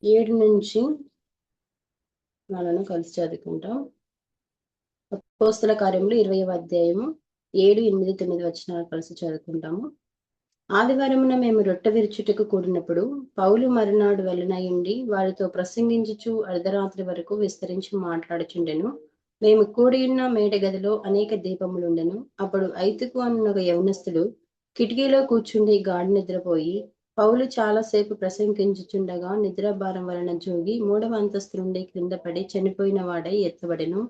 7 నుంచి మనను కలిసి చదువుకుంటాం. అపోస్తల కార్యములు 20వ అధ్యాయము 7, 8, 9 వచనాలు కలిసి చదువుకుంటాము. ఆదివారమున మేము రొట్టె విరుచుటకు కూడినప్పుడు పౌలు మరునాడు వెళ్ళనయుండి వారితో ప్రసంగించుచు అర్ధరాత్రి వరకు విస్తరించి మాట్లాడుచుండెను. మేము కూడియున్న మేడ గదిలో అనేక దీపములుండెను. అప్పుడు ఐతుకు అన్న ఒక యవనస్తుడు కిటికీలో కూర్చుండి గాఢ నిద్రపోయి పౌలు చాలాసేపు ప్రసంగించుచుండగా నిద్రాభారం వలన జోగి 3వ అంతస్తు నుండి క్రింద పడి చనిపోయిన వాడై ఎత్తబడెను.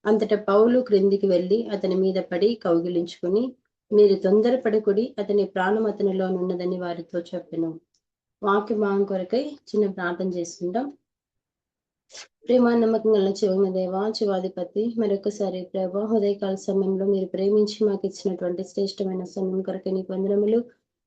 అంతటా పౌలు క్రిందికి వెళ్లి అతని మీద పడి కౌగిలించుకుని, మీరు తొందరపడకుడి, అతని ప్రాణం అతనిలోనున్నదని వారితో చెప్పెను. వాక్య భాగం కొరకై చిన్న ప్రార్థన చేసుకుంటాం. ప్రేమ నమ్మకం గల చివన దేవ శివాధిపతి, మరొకసారి ప్రభా ఉదయకాల సమయంలో మీరు ప్రేమించి మాకు ఇచ్చినటువంటి శ్రేష్టమైన సమయం కొరకై నీకు వందనములు.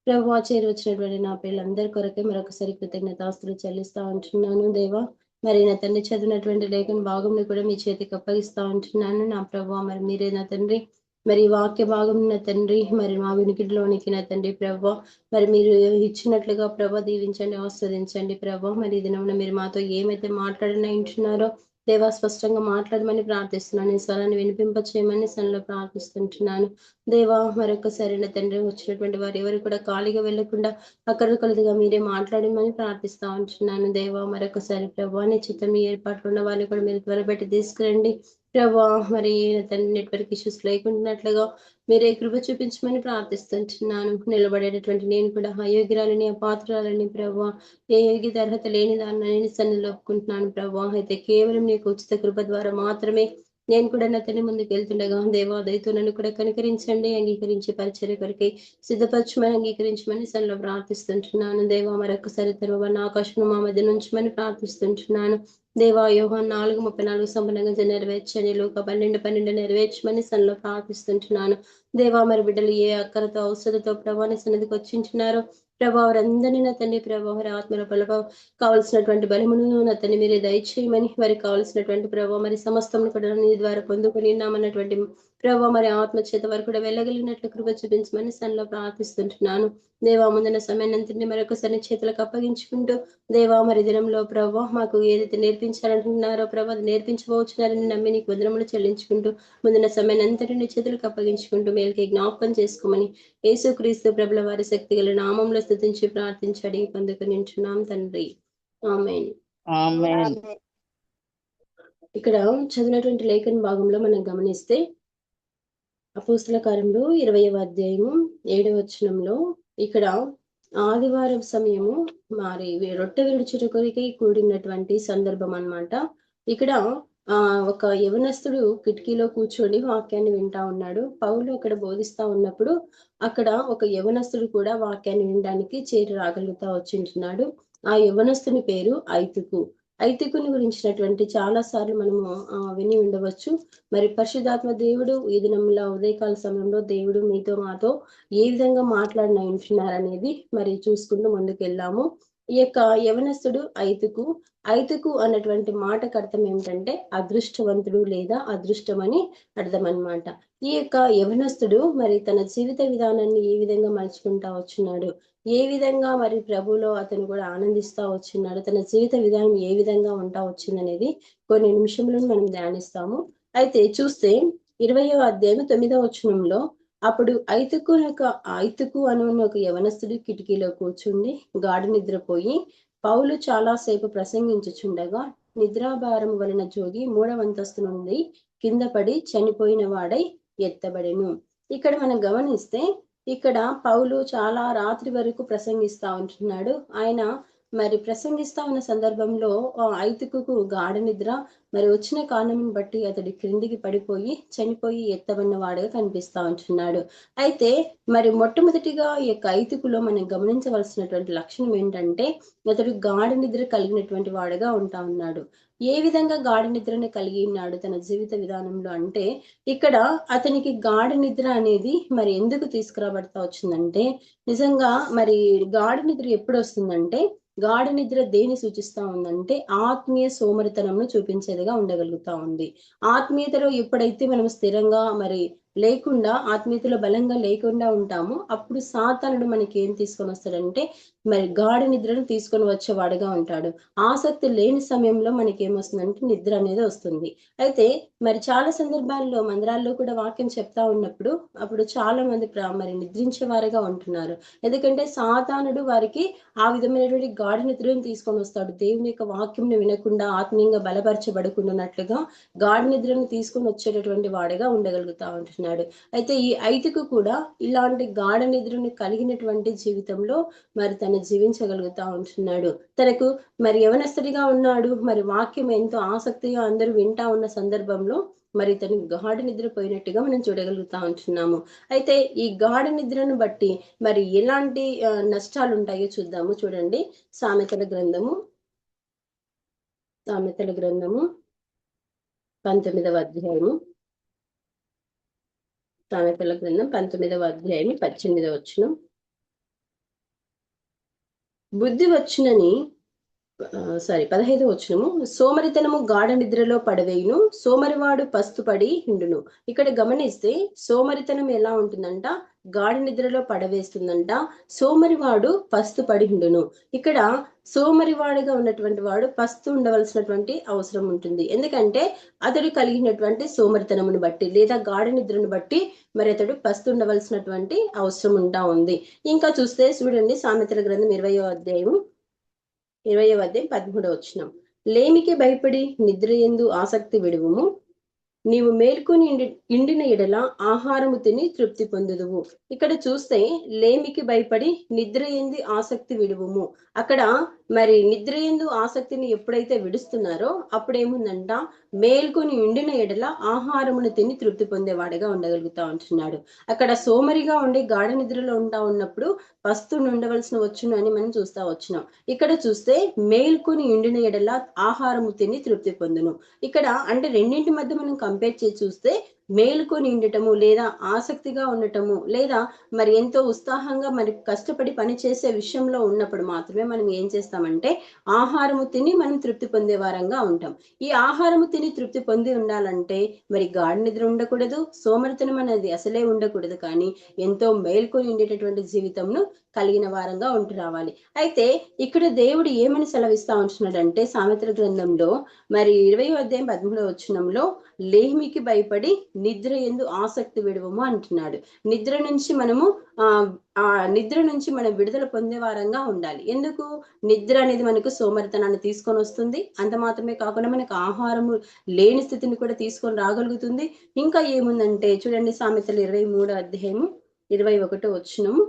ప్రభా చేరి వచ్చినటువంటి నా పిల్లలందరి కొరకే మరొకసారి కృతజ్ఞతాస్తులు చెల్లిస్తా ఉంటున్నాను దేవా. మరి నా తండ్రి చదివినటువంటి లేఖన భాగంని కూడా మీ చేతికి అప్పగిస్తా ఉంటున్నాను నా ప్రభా. మరి మీరే నా తండ్రి, మరి వాక్య భాగం నా తండ్రి, మరి మా వినికిడిలోనికి నా తండ్రి ప్రభా, మరి మీరు ఇచ్చినట్లుగా ప్రభా దీవించండి, ఆస్వాదించండి ప్రభా. మరి ఇది మీరు మాతో ఏమైతే మాట్లాడినారో దేవా స్పష్టంగా మాట్లాడమని ప్రార్థిస్తున్నాను. ఈ స్వరాన్ని వినిపింప చేయమని సన్నిలో ప్రార్థిస్తుంటున్నాను దేవా. మరొకసారి నా తండ్రి వచ్చినటువంటి వారు ఎవరు కూడా ఖాళీగా వెళ్లకుండా అక్కడ కొలదిగా మీరే మాట్లాడమని ప్రార్థిస్తా ఉంటున్నాను దేవా. మరొకసారి ప్రభా నీ చిత్తం ఏర్పాట్లు ఉన్న వాళ్ళు కూడా మీరు త్వరపెట్టి తీసుకురండి ప్రభా. మరి తండ్రి నెట్వర్క్ ఇష్యూస్ లేకుండాట్లుగా మీరే కృప చూపించమని ప్రార్థిస్తుంటున్నాను. నిలబడేటటువంటి నేను కూడా అయోగ్యురాలని అపాత్రాలని ప్రభా, ఏ యోగ్యత అర్హత లేని దాన్ని సన్నిధిలో ఒప్పుకుంటున్నాను ప్రభా. అయితే కేవలం నీకు ఉచిత కృప ద్వారా మాత్రమే నేను కూడా నా తల్లి ముందుకు వెళ్తుండగా దేవా దయతో నన్ను కూడా కనికరించండి, అంగీకరించి పరిచర్య కొరకై సిద్ధపరచమని అంగీకరించమని సన్నిలో ప్రార్థిస్తుంటున్నాను దేవా. మరొకసారి తర్వాత నా ఆకాశం మా మధ్య నుంచమని ప్రార్థిస్తుంటున్నాను దేవా. యోహాను 4:34 సంపూర్ణంగా నెరవేర్చండి. లూకా 12:12 నెరవేర్చమని సన్నిలో ప్రార్థిస్తుంటున్నాను దేవా. మరి బిడ్డలు ఏ అక్కరతో అవసరతో ప్రభాని సన్నిధికి వచ్చింటున్నారో ప్రభా వారందరినీ నా తండ్రి ప్రభా వారి ఆత్మల బలప కావలసినటువంటి బలమును నా తండ్రి మీరే దయచేయమని, వారికి కావలసినటువంటి ప్రభావ మరి సమస్తం కూడా నీ ద్వారా పొందుకొని ఉన్నామన్నటువంటి ప్రభావ మరి ఆత్మ చేత వారు కూడా వెళ్ళగలిగినట్లు కృప చూపించమని సన్నిలో ప్రార్థిస్తుంటున్నాను దేవా. ముందున్న సమయాన్ని మరొకసారి చేతులకు అప్పగించుకుంటూ దేవా మరి దినంలో ప్రభా మాకు ఏదైతే నేర్పించాలంటున్నారో ప్రభా నేర్పించబోచున్నారని నమ్మి నీకు వందనములు చెల్లించుకుంటూ ముందున్న సమయాన్ని అంతటిని చేతులకు అప్పగించుకుంటూ మేలుకి జ్ఞాపకం చేసుకోమని యేసుక్రీస్తు ప్రభుల వారి శక్తి గల నామంలో స్తుతించి ప్రార్థించడి పొందుకుని ఉంటున్నాం తండ్రి, ఆమేన్. ఇక్కడ చదివినటువంటి లేఖన భాగంలో మనం గమనిస్తే అపోస్తల కార్యములు 20వ అధ్యాయము 7వ వచనంలో ఇక్కడ ఆదివారం సమయము మరి రొట్టె విరుచుట కొరకై కూడినటువంటి సందర్భం అన్నమాట. ఇక్కడ ఒక యవనస్తుడు కిటికీలో కూర్చొని వాక్యాన్ని వింటా ఉన్నాడు. పౌలు అక్కడ బోధిస్తా ఉన్నప్పుడు అక్కడ ఒక యవనస్తుడు కూడా వాక్యాన్ని వినడానికి చేరి రాగలుగుతా వచ్చింటున్నాడు. ఆ యవనస్తుని పేరు ఐతుకు. ఐతుకుని గురించినటువంటి చాలా సార్లు మనము విని ఉండవచ్చు. మరి పరిశుద్ధాత్మ దేవుడు ఈ దినంలో ఉదయకాల సమయంలో దేవుడు మీతో మాతో ఏ విధంగా మాట్లాడిన ఉంటున్నారనేది మరి చూసుకుంటూ ముందుకు వెళ్ళాము. ఈ యొక్క యవనస్తుడు ఐతుకు అన్నటువంటి మాటకు అర్థం ఏమిటంటే అదృష్టవంతుడు లేదా అదృష్టం అని అర్థం అన్నమాట. ఈ యొక్క యవనస్తుడు మరి తన జీవిత విధానాన్ని ఏ విధంగా మలుచుకుంటా వచ్చున్నాడు, ఏ విధంగా మరి ప్రభులో అతను కూడా ఆనందిస్తా వచ్చిన్నాడు, తన జీవిత విధానం ఏ విధంగా ఉంటా వచ్చిందనేది కొన్ని నిమిషములను మనం ధ్యానిస్తాము. అయితే చూస్తే 20వ అధ్యాయం 9వ వచనంలో అప్పుడు ఐతుకు అను ఒక యవనస్తుడు కిటికీలో కూర్చుండి గాఢ నిద్రపోయి పౌలు చాలాసేపు ప్రసంగించుచుండగా నిద్రాభారం వలన జోగి 3వ అంతస్తు నుండి కింద పడి చనిపోయిన వాడై ఎత్తబడెను. ఇక్కడ మనం గమనిస్తే ఇక్కడ పౌలు చాలా రాత్రి వరకు ప్రసంగిస్తా ఉంటున్నాడు. ఆయన మరి ప్రసంగిస్తా ఉన్న సందర్భంలో ఐతుకు గాఢ నిద్ర మరి వచ్చిన కారణం బట్టి అతడి క్రిందికి పడిపోయి చనిపోయి ఎత్తబడిన వాడుగా కనిపిస్తా ఉంటున్నాడు. అయితే మరి మొట్టమొదటిగా ఈ యొక్క ఐతుకులో మనం గమనించవలసినటువంటి లక్షణం ఏంటంటే అతడు గాఢ నిద్ర కలిగినటువంటి వాడుగా ఉంటా ఉన్నాడు. ఏ విధంగా గాఢ నిద్రని కలిగి ఉన్నాడు తన జీవిత విధానంలో అంటే ఇక్కడ అతనికి గాఢ నిద్ర అనేది మరి ఎందుకు తీసుకురాబడతా వచ్చిందంటే నిజంగా మరి గాఢ నిద్ర ఎప్పుడు వస్తుందంటే గాఢ నిద్ర దేని సూచిస్తా ఉందంటే ఆత్మీయ సోమరితనంను చూపించేదిగా ఉండగలుగుతా ఉంది. ఆత్మీయతలో ఎప్పుడైతే మనం స్థిరంగా మరి లేకుండా, ఆత్మీయతలో బలంగా లేకుండా ఉంటామో, అప్పుడు సాతానుడు మనకి ఏం తీసుకొని వస్తాడంటే మరి గాఢ నిద్రను తీసుకొని వచ్చేవాడుగా ఉంటాడు. ఆసక్తి లేని సమయంలో మనకేమొస్తుందంటే నిద్ర అనేది వస్తుంది. అయితే మరి చాలా సందర్భాల్లో మందిరాల్లో కూడా వాక్యం చెప్తా ఉన్నప్పుడు, అప్పుడు చాలా మంది మరి నిద్రించే వారుగా ఉంటున్నారు. ఎందుకంటే సాతానుడు వారికి ఆ విధమైనటువంటి గాఢ నిద్రను తీసుకొని వస్తాడు. దేవుని యొక్క వాక్యంని వినకుండా, ఆత్మీయంగా బలపరచబడకుండానట్లుగా గాఢ నిద్రను తీసుకొని వచ్చేటటువంటి వాడుగా ఉండగలుగుతా ఉంటున్నాడు. అయితే ఈ ఐదుకు కూడా ఇలాంటి గాఢ నిద్రను కలిగినటువంటి జీవితంలో మరి తను జీవించగలుగుతా ఉంటున్నాడు. తనకు మరి యవనస్తుడిగా ఉన్నాడు. మరి వాక్యం ఎంతో ఆసక్తిగా అందరూ వింటా ఉన్న సందర్భంలో మరి తను గాఢ నిద్ర పోయినట్టుగా మనం చూడగలుగుతా ఉంటున్నాము. అయితే ఈ గాఢ నిద్రను బట్టి మరి ఎలాంటి నష్టాలు ఉంటాయో చూద్దాము. చూడండి, సామెతల గ్రంథము 19వ అధ్యాయము, సామెతల గ్రంథం 19వ అధ్యాయం 18వ వచనం. బుద్ధి వచ్చునని 15వ వచనము, సోమరితనము గాఢ నిద్రలో పడవేయును, సోమరివాడు పస్తుపడి hinడును. ఇక్కడ గమనిస్తే సోమరితనం ఎలా ఉంటుందంట, గాఢ నిద్రలో పడవేస్తుందంట, సోమరివాడు పస్తుపడి hinడును. ఇక్కడ సోమరివాడుగా ఉన్నటువంటి వాడు పస్తు ఉండవలసినటువంటి అవసరం ఉంటుంది. ఎందుకంటే అతడు కలిగినటువంటి సోమరితనమును బట్టి లేదా గాఢ నిద్రను బట్టి మరి అతడు పస్తు ఉండవలసినటువంటి అవసరం ఉంటా ఉంది. ఇంకా చూస్తే చూడండి, సామెతల గ్రంథం 20వ అధ్యాయం 13వ వచనం, లేమికి భయపడి నిద్రయందు ఆసక్తి విడువుము, నీవు మేల్కొని ఇండిన ఎడల ఆహారము తిని తృప్తి పొందుదువు. ఇక్కడ చూస్తే లేమికి భయపడి నిద్ర ఎందు ఆసక్తి విడువుము. అక్కడ మరి నిద్ర ఎందు ఆసక్తిని ఎప్పుడైతే విడుస్తున్నారో అప్పుడేముందంట, మేల్కొని ఇండిన ఎడల ఆహారమును తిని తృప్తి పొందేవాడిగా ఉండగలుగుతా ఉంటున్నాడు. అక్కడ సోమరిగా ఉండి గాఢ నిద్రలో ఉన్నప్పుడు పస్తుని ఉండవలసిన వచ్చును అని మనం చూస్తా వచ్చినాం. ఇక్కడ చూస్తే మేల్కొని ఇండిన ఎడల ఆహారము తిని తృప్తి పొందును. ఇక్కడ అంటే రెండింటి మధ్య మనం కంపేర్ చేసి చూస్తే మేలుకొని ఉండటము లేదా ఆసక్తిగా ఉండటము లేదా మరి ఎంతో ఉత్సాహంగా మరి కష్టపడి పని చేసే విషయంలో ఉన్నప్పుడు మాత్రమే మనం ఏం చేస్తామంటే ఆహారము తిని మనం తృప్తి పొందే వారంగా ఉంటాం. ఈ ఆహారము తిని తృప్తి పొంది ఉండాలంటే మరి గాఢ నిద్ర ఉండకూడదు, సోమరితనం అనేది అసలే ఉండకూడదు, కానీ ఎంతో మేల్కొని ఉండేటటువంటి జీవితంను కలిగిన వారంగా ఉంటూ రావాలి. అయితే ఇక్కడ దేవుడు ఏమని సెలవిస్తా ఉంటున్నాడంటే సామెతల గ్రంథంలో మరి 20వ అధ్యాయం 13వ వచనంలో, లేమికి భయపడి నిద్ర ఎందు ఆసక్తి విడువము అంటున్నాడు. నిద్ర నుంచి మనం విడుదల పొందే వారంగా ఉండాలి. ఎందుకు? నిద్ర అనేది మనకు సోమరితనాన్ని తీసుకొని వస్తుంది. అంత మాత్రమే కాకుండా మనకు ఆహారము లేని స్థితిని కూడా తీసుకొని రాగలుగుతుంది. ఇంకా ఏముందంటే చూడండి, సామెతలు 23వ అధ్యాయము 21వ వచనము,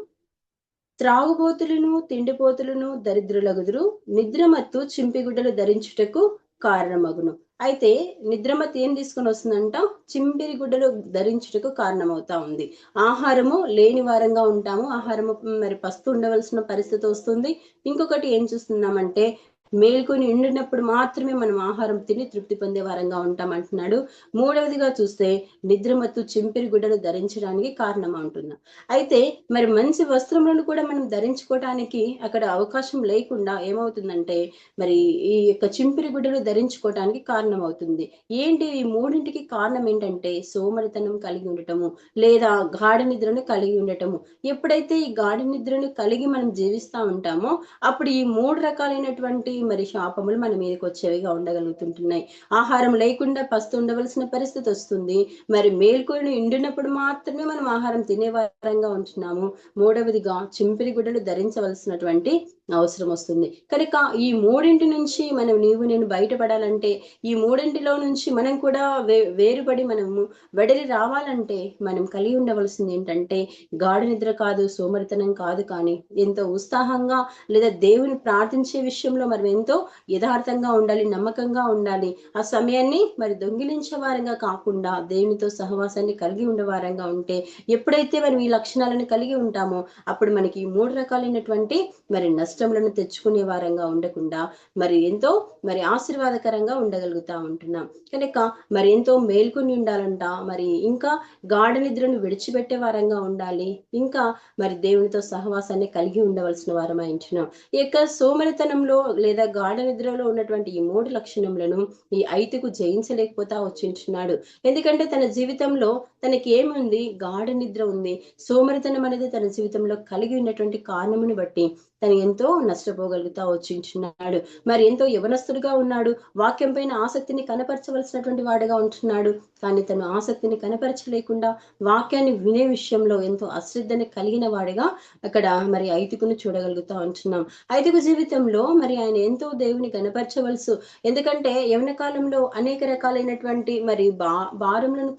త్రాగుబోతులను తిండిపోతులను దరిద్రులగుదురు, నిద్రమత్తు చింపిగుడ్డలు ధరించుటకు కారణమగును. అయితే నిద్రమత్తు ఏం తీసుకొని వస్తుందంట, చింపిరి గుడ్డలు ధరించుటకు కారణమవుతా ఉంది. ఆహారము లేని వారంగా ఉంటాము, ఆహారము మరి పస్తు ఉండవలసిన పరిస్థితి వస్తుంది. ఇంకొకటి ఏం చూస్తున్నామంటే మేల్కొని ఎండినప్పుడు మాత్రమే మనం ఆహారం తిని తృప్తి పొందే వారంగా ఉంటాం అంటున్నాడు. మూడవదిగా చూస్తే నిద్రమత్తు చింపిరి గుడ్డలు ధరించడానికి కారణం అంటున్నా. అయితే మరి మంచి వస్త్రములను కూడా మనం ధరించుకోవటానికి అక్కడ అవకాశం లేకుండా ఏమవుతుందంటే మరి ఈ యొక్క చింపిరి గుడ్డలు ధరించుకోవటానికి కారణం అవుతుంది. ఏంటి ఈ మూడింటికి కారణం ఏంటంటే సోమరితనం కలిగి ఉండటము లేదా గాఢ నిద్రను కలిగి ఉండటము. ఎప్పుడైతే ఈ గాఢ నిద్రను కలిగి మనం జీవిస్తా ఉంటామో అప్పుడు ఈ 3 రకాలైనటువంటి మరి శాపములు మన మీదకి వచ్చేవిగా ఉండగలుగుతుంటున్నాయి. ఆహారం లేకుండా పస్తు ఉండవలసిన పరిస్థితి వస్తుంది. మరి మేల్కొని ఎండినప్పుడు మాత్రమే మనం ఆహారం తినే వారంగా ఉంటున్నాము. మూడవదిగా చింపిరి గుడ్డలు ధరించవలసినటువంటి అవసరం వస్తుంది. కనుక ఈ మూడింటి నుంచి నీవు నేను బయటపడాలంటే, ఈ మూడింటిలో నుంచి మనం కూడా వేరుపడి మనము వెడలి రావాలంటే మనం కలిగి ఉండవలసింది ఏంటంటే గాఢ నిద్ర కాదు, సోమరితనం కాదు, కానీ ఎంతో ఉత్సాహంగా లేదా దేవుని ప్రార్థించే విషయంలో మనం ఎంతో యథార్థంగా ఉండాలి, నమ్మకంగా ఉండాలి. ఆ సమయాన్ని మరి దొంగిలించే వారంగా కాకుండా దేవునితో సహవాసాన్ని కలిగి ఉండేవారంగా ఉంటే, ఎప్పుడైతే మనం ఈ లక్షణాలను కలిగి ఉంటామో అప్పుడు మనకి ఈ 3 రకాలైనటువంటి మరి నష్టములను తెచ్చుకునే వారంగా ఉండకుండా మరి ఎంతో మరి ఆశీర్వాదకరంగా ఉండగలుగుతా ఉంటున్నాం. కనుక మరి ఎంతో మేల్కొని ఉండాలంట. మరి ఇంకా గాఢ నిద్రను విడిచిపెట్టే వారంగా ఉండాలి. ఇంకా మరి దేవునితో సహవాసాన్ని కలిగి ఉండవలసిన వారమై ఉంటున్నాం. ఈ యొక్క సోమరితనంలో లేదా లేదా గాఢ నిద్రలో ఉన్నటువంటి ఈ 3 లక్షణములను ఈ ఐతుకు జయించలేకపోతా వచ్చింటున్నాడు. ఎందుకంటే తన జీవితంలో తనకి ఏముంది? గాఢ నిద్ర ఉంది. సోమరితనం అనేది తన జీవితంలో కలిగి ఉన్నటువంటి కారణమును బట్టి తను ఎంతో నష్టపోగలుగుతా వచ్చింటున్నాడు. మరి ఎంతో యవనస్తుడుగా ఉన్నాడు. వాక్యం పైన ఆసక్తిని కనపరచవలసినటువంటి వాడుగా ఉంటున్నాడు. కానీ తను ఆసక్తిని కనపరచలేకుండా వాక్యాన్ని వినే విషయంలో ఎంతో అశ్రద్ధని కలిగిన వాడిగా అక్కడ మరి ఐతుకును చూడగలుగుతా ఉంటున్నాం. ఐతుకు జీవితంలో మరి ఆయన ఎంతో దేవుని కనపరచవలసు. ఎందుకంటే యవన కాలంలో అనేక రకాలైనటువంటి మరి భారములను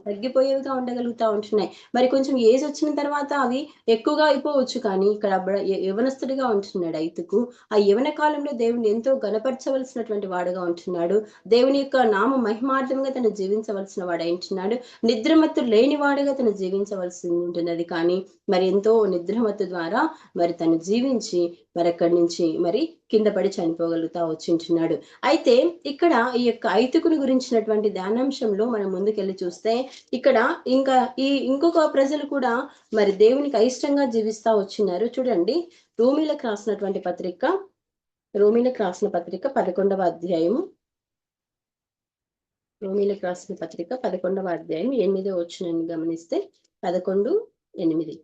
తగ్గిపోయేవిగా ఉండగలుగుతా ఉంటున్నాయి. మరి కొంచెం ఏజ్ వచ్చిన తర్వాత అవి ఎక్కువగా అయిపోవచ్చు. కానీ ఇక్కడ యవనస్తుడిగా ఉంటున్నాడు ఐతుకు. ఆ యవన కాలంలో దేవుని ఎంతో గనపరచవలసినటువంటి వాడుగా ఉంటున్నాడు. దేవుని యొక్క నామ మహిమార్థంగా తను జీవించవలసిన వాడై ఉంటున్నాడు. నిద్రమత్తు లేని వాడుగా తను జీవించవలసి ఉంటున్నది. కానీ మరి ఎంతో నిద్రమత్తు ద్వారా మరి తను జీవించి మరి అక్కడి నుంచి మరి కింద పడి చనిపోగలుగుతా వచ్చింటున్నాడు. అయితే ఇక్కడ ఈ యొక్క ఐతుకుని గురించినటువంటి ధ్యానాంశంలో మనం ముందుకెళ్ళి చూస్తే ఇక్కడ ఇంకా ఇంకొక ప్రజలు కూడా మరి దేవునికి అయిష్టంగా జీవిస్తా వచ్చినారు. చూడండి, రోమీలకు రాసిన పత్రిక 11వ అధ్యాయము. రోమీలకు రాసిన పత్రిక 11వ అధ్యాయం 8వ వచనాన్ని గమనిస్తే 11:8.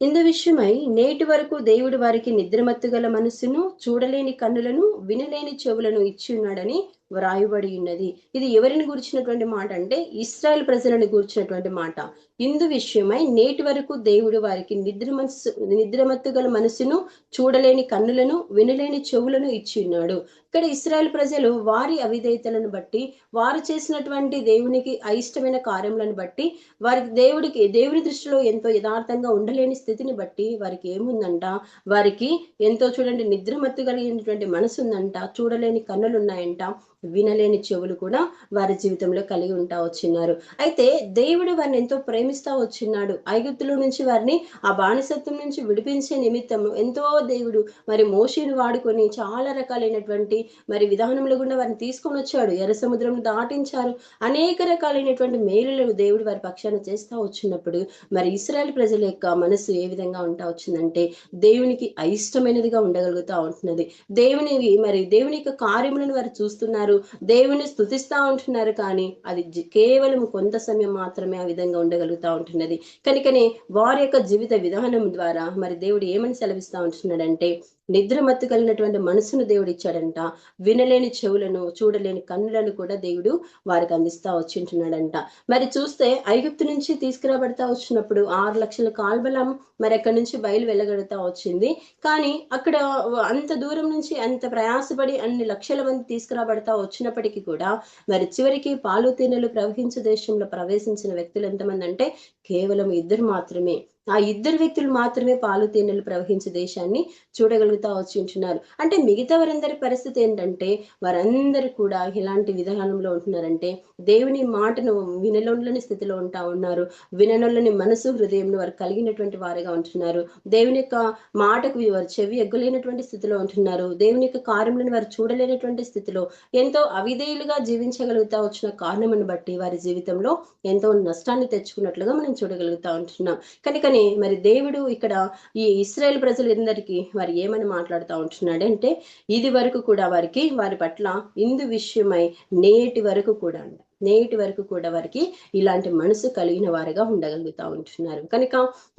ఇందు విషయమై నేటి వరకు దేవుడు వారికి నిద్రమత్తు గల మనస్సును, చూడలేని కన్నులను, వినలేని చెవులను ఇచ్చి ఉన్నాడని వ్రాయబడి ఉన్నది. ఇది ఎవరిని గురించినటువంటి మాట అంటే ఇశ్రాయేల్ ప్రజలను గురించినటువంటి మాట. ఇందు విషయమై నేటి వరకు దేవుడు వారికి నిద్రమత్తు గల మనసును, చూడలేని కన్నులను, వినలేని చెవులను ఇచ్చి ఉన్నాడు. ఇక్కడ ఇశ్రాయేల్ ప్రజలు వారి అవిధేయతలను బట్టి, వారు చేసినటువంటి దేవునికి అయిష్టమైన కార్యములను బట్టి, వారికి దేవుని దృష్టిలో ఎంతో యథార్థంగా ఉండలేని స్థితిని బట్టి వారికి ఏముందంట? వారికి ఎంతో చూడండి నిద్రమత్తు కలిగినటువంటి మనసు ఉందంట, చూడలేని కన్నులు ఉన్నాయంట, వినలేని చెవులు కూడా వారి జీవితంలో కలిగి ఉంటా వచ్చిన్నారు. అయితే దేవుడు వారిని ఎంతో ప్రేమిస్తా వచ్చిన్నాడు. ఐగుప్తులో నుంచి వారిని ఆ బానిసత్వం నుంచి విడిపించే నిమిత్తం ఎంతో దేవుడు మరి మోషేను వాడుకొని చాలా రకాలైనటువంటి మరి విధానములు గుండా వారిని తీసుకొని వచ్చాడు. ఎర్ర సముద్రం దాటించారు. అనేక రకాలైనటువంటి మేలులను దేవుడు వారి పక్షాన చేస్తా వచ్చినప్పుడు మరి ఇశ్రాయేల్ ప్రజల యొక్క మనసు ఏ విధంగా ఉంటా వచ్చిందంటే దేవునికి అయిష్టమైనదిగా ఉండగలుగుతా ఉంటున్నది. దేవుని యొక్క కార్యములను వారు చూస్తున్నారు, దేవుని స్తుతిస్తా ఉంటున్నారు. కానీ అది కేవలం కొంత సమయం మాత్రమే ఆ విధంగా ఉండగలుగుతా ఉంటున్నది. కనుకనే వారి యొక్క జీవిత విధానం ద్వారా మరి దేవుడు ఏమని సెలవిస్తా ఉంటున్నాడంటే నిద్రమత్తు కలిగినటువంటి మనసును దేవుడు ఇచ్చాడంట. వినలేని చెవులను, చూడలేని కన్నులను కూడా దేవుడు వారికి అందిస్తా వచ్చింటున్నాడంట. మరి చూస్తే ఐగుప్తు నుంచి తీసుకురాబడతా వచ్చినప్పుడు 6 లక్షల కాల్బలం మరి అక్కడి నుంచి బయలు వెళ్ళగలుగుతా వచ్చింది. కానీ అక్కడ అంత దూరం నుంచి అంత ప్రయాసపడి అన్ని లక్షల మంది తీసుకురాబడతా వచ్చినప్పటికీ కూడా మరి చివరికి పాలు తేనెలు ప్రవహించే దేశంలో ప్రవేశించిన వ్యక్తులు ఎంతమంది అంటే కేవలం 2 మాత్రమే. ఆ 2 వ్యక్తులు మాత్రమే పాలు తేనెలు ప్రవహించే దేశాన్ని చూడగలుగుతా వచ్చింటున్నారు. అంటే మిగతా వారందరి పరిస్థితి ఏంటంటే వారందరూ కూడా ఇలాంటి విధానంలో ఉంటున్నారంటే దేవుని మాటను వినలోని స్థితిలో ఉంటా ఉన్నారు. విననొల్లని మనసు హృదయంలో వారు కలిగినటువంటి వారిగా ఉంటున్నారు. దేవుని యొక్క మాటకు వారు చెవి ఎగ్గలేనటువంటి స్థితిలో ఉంటున్నారు. దేవుని యొక్క కార్యములను వారు చూడలేనటువంటి స్థితిలో ఎంతో అవిధేయులుగా జీవించగలుగుతా వచ్చిన కారణమును బట్టి వారి జీవితంలో ఎంతో నష్టాన్ని తెచ్చుకున్నట్లుగా మనం చూడగలుగుతా ఉంటున్నాం. కనుకనే మరి దేవుడు ఇక్కడ ఈ ఇశ్రాయేల్ ప్రజలందరికీ వారు ఏమని మాట్లాడుతూ ఉంటున్నాడంటే ఇది వరకు కూడా వారి పట్ల ఇందు విషయమై నేటి వరకు కూడా వారికి ఇలాంటి మనసు కలిగిన వారిగా ఉండగలుగుతా ఉంటున్నారు. కనుక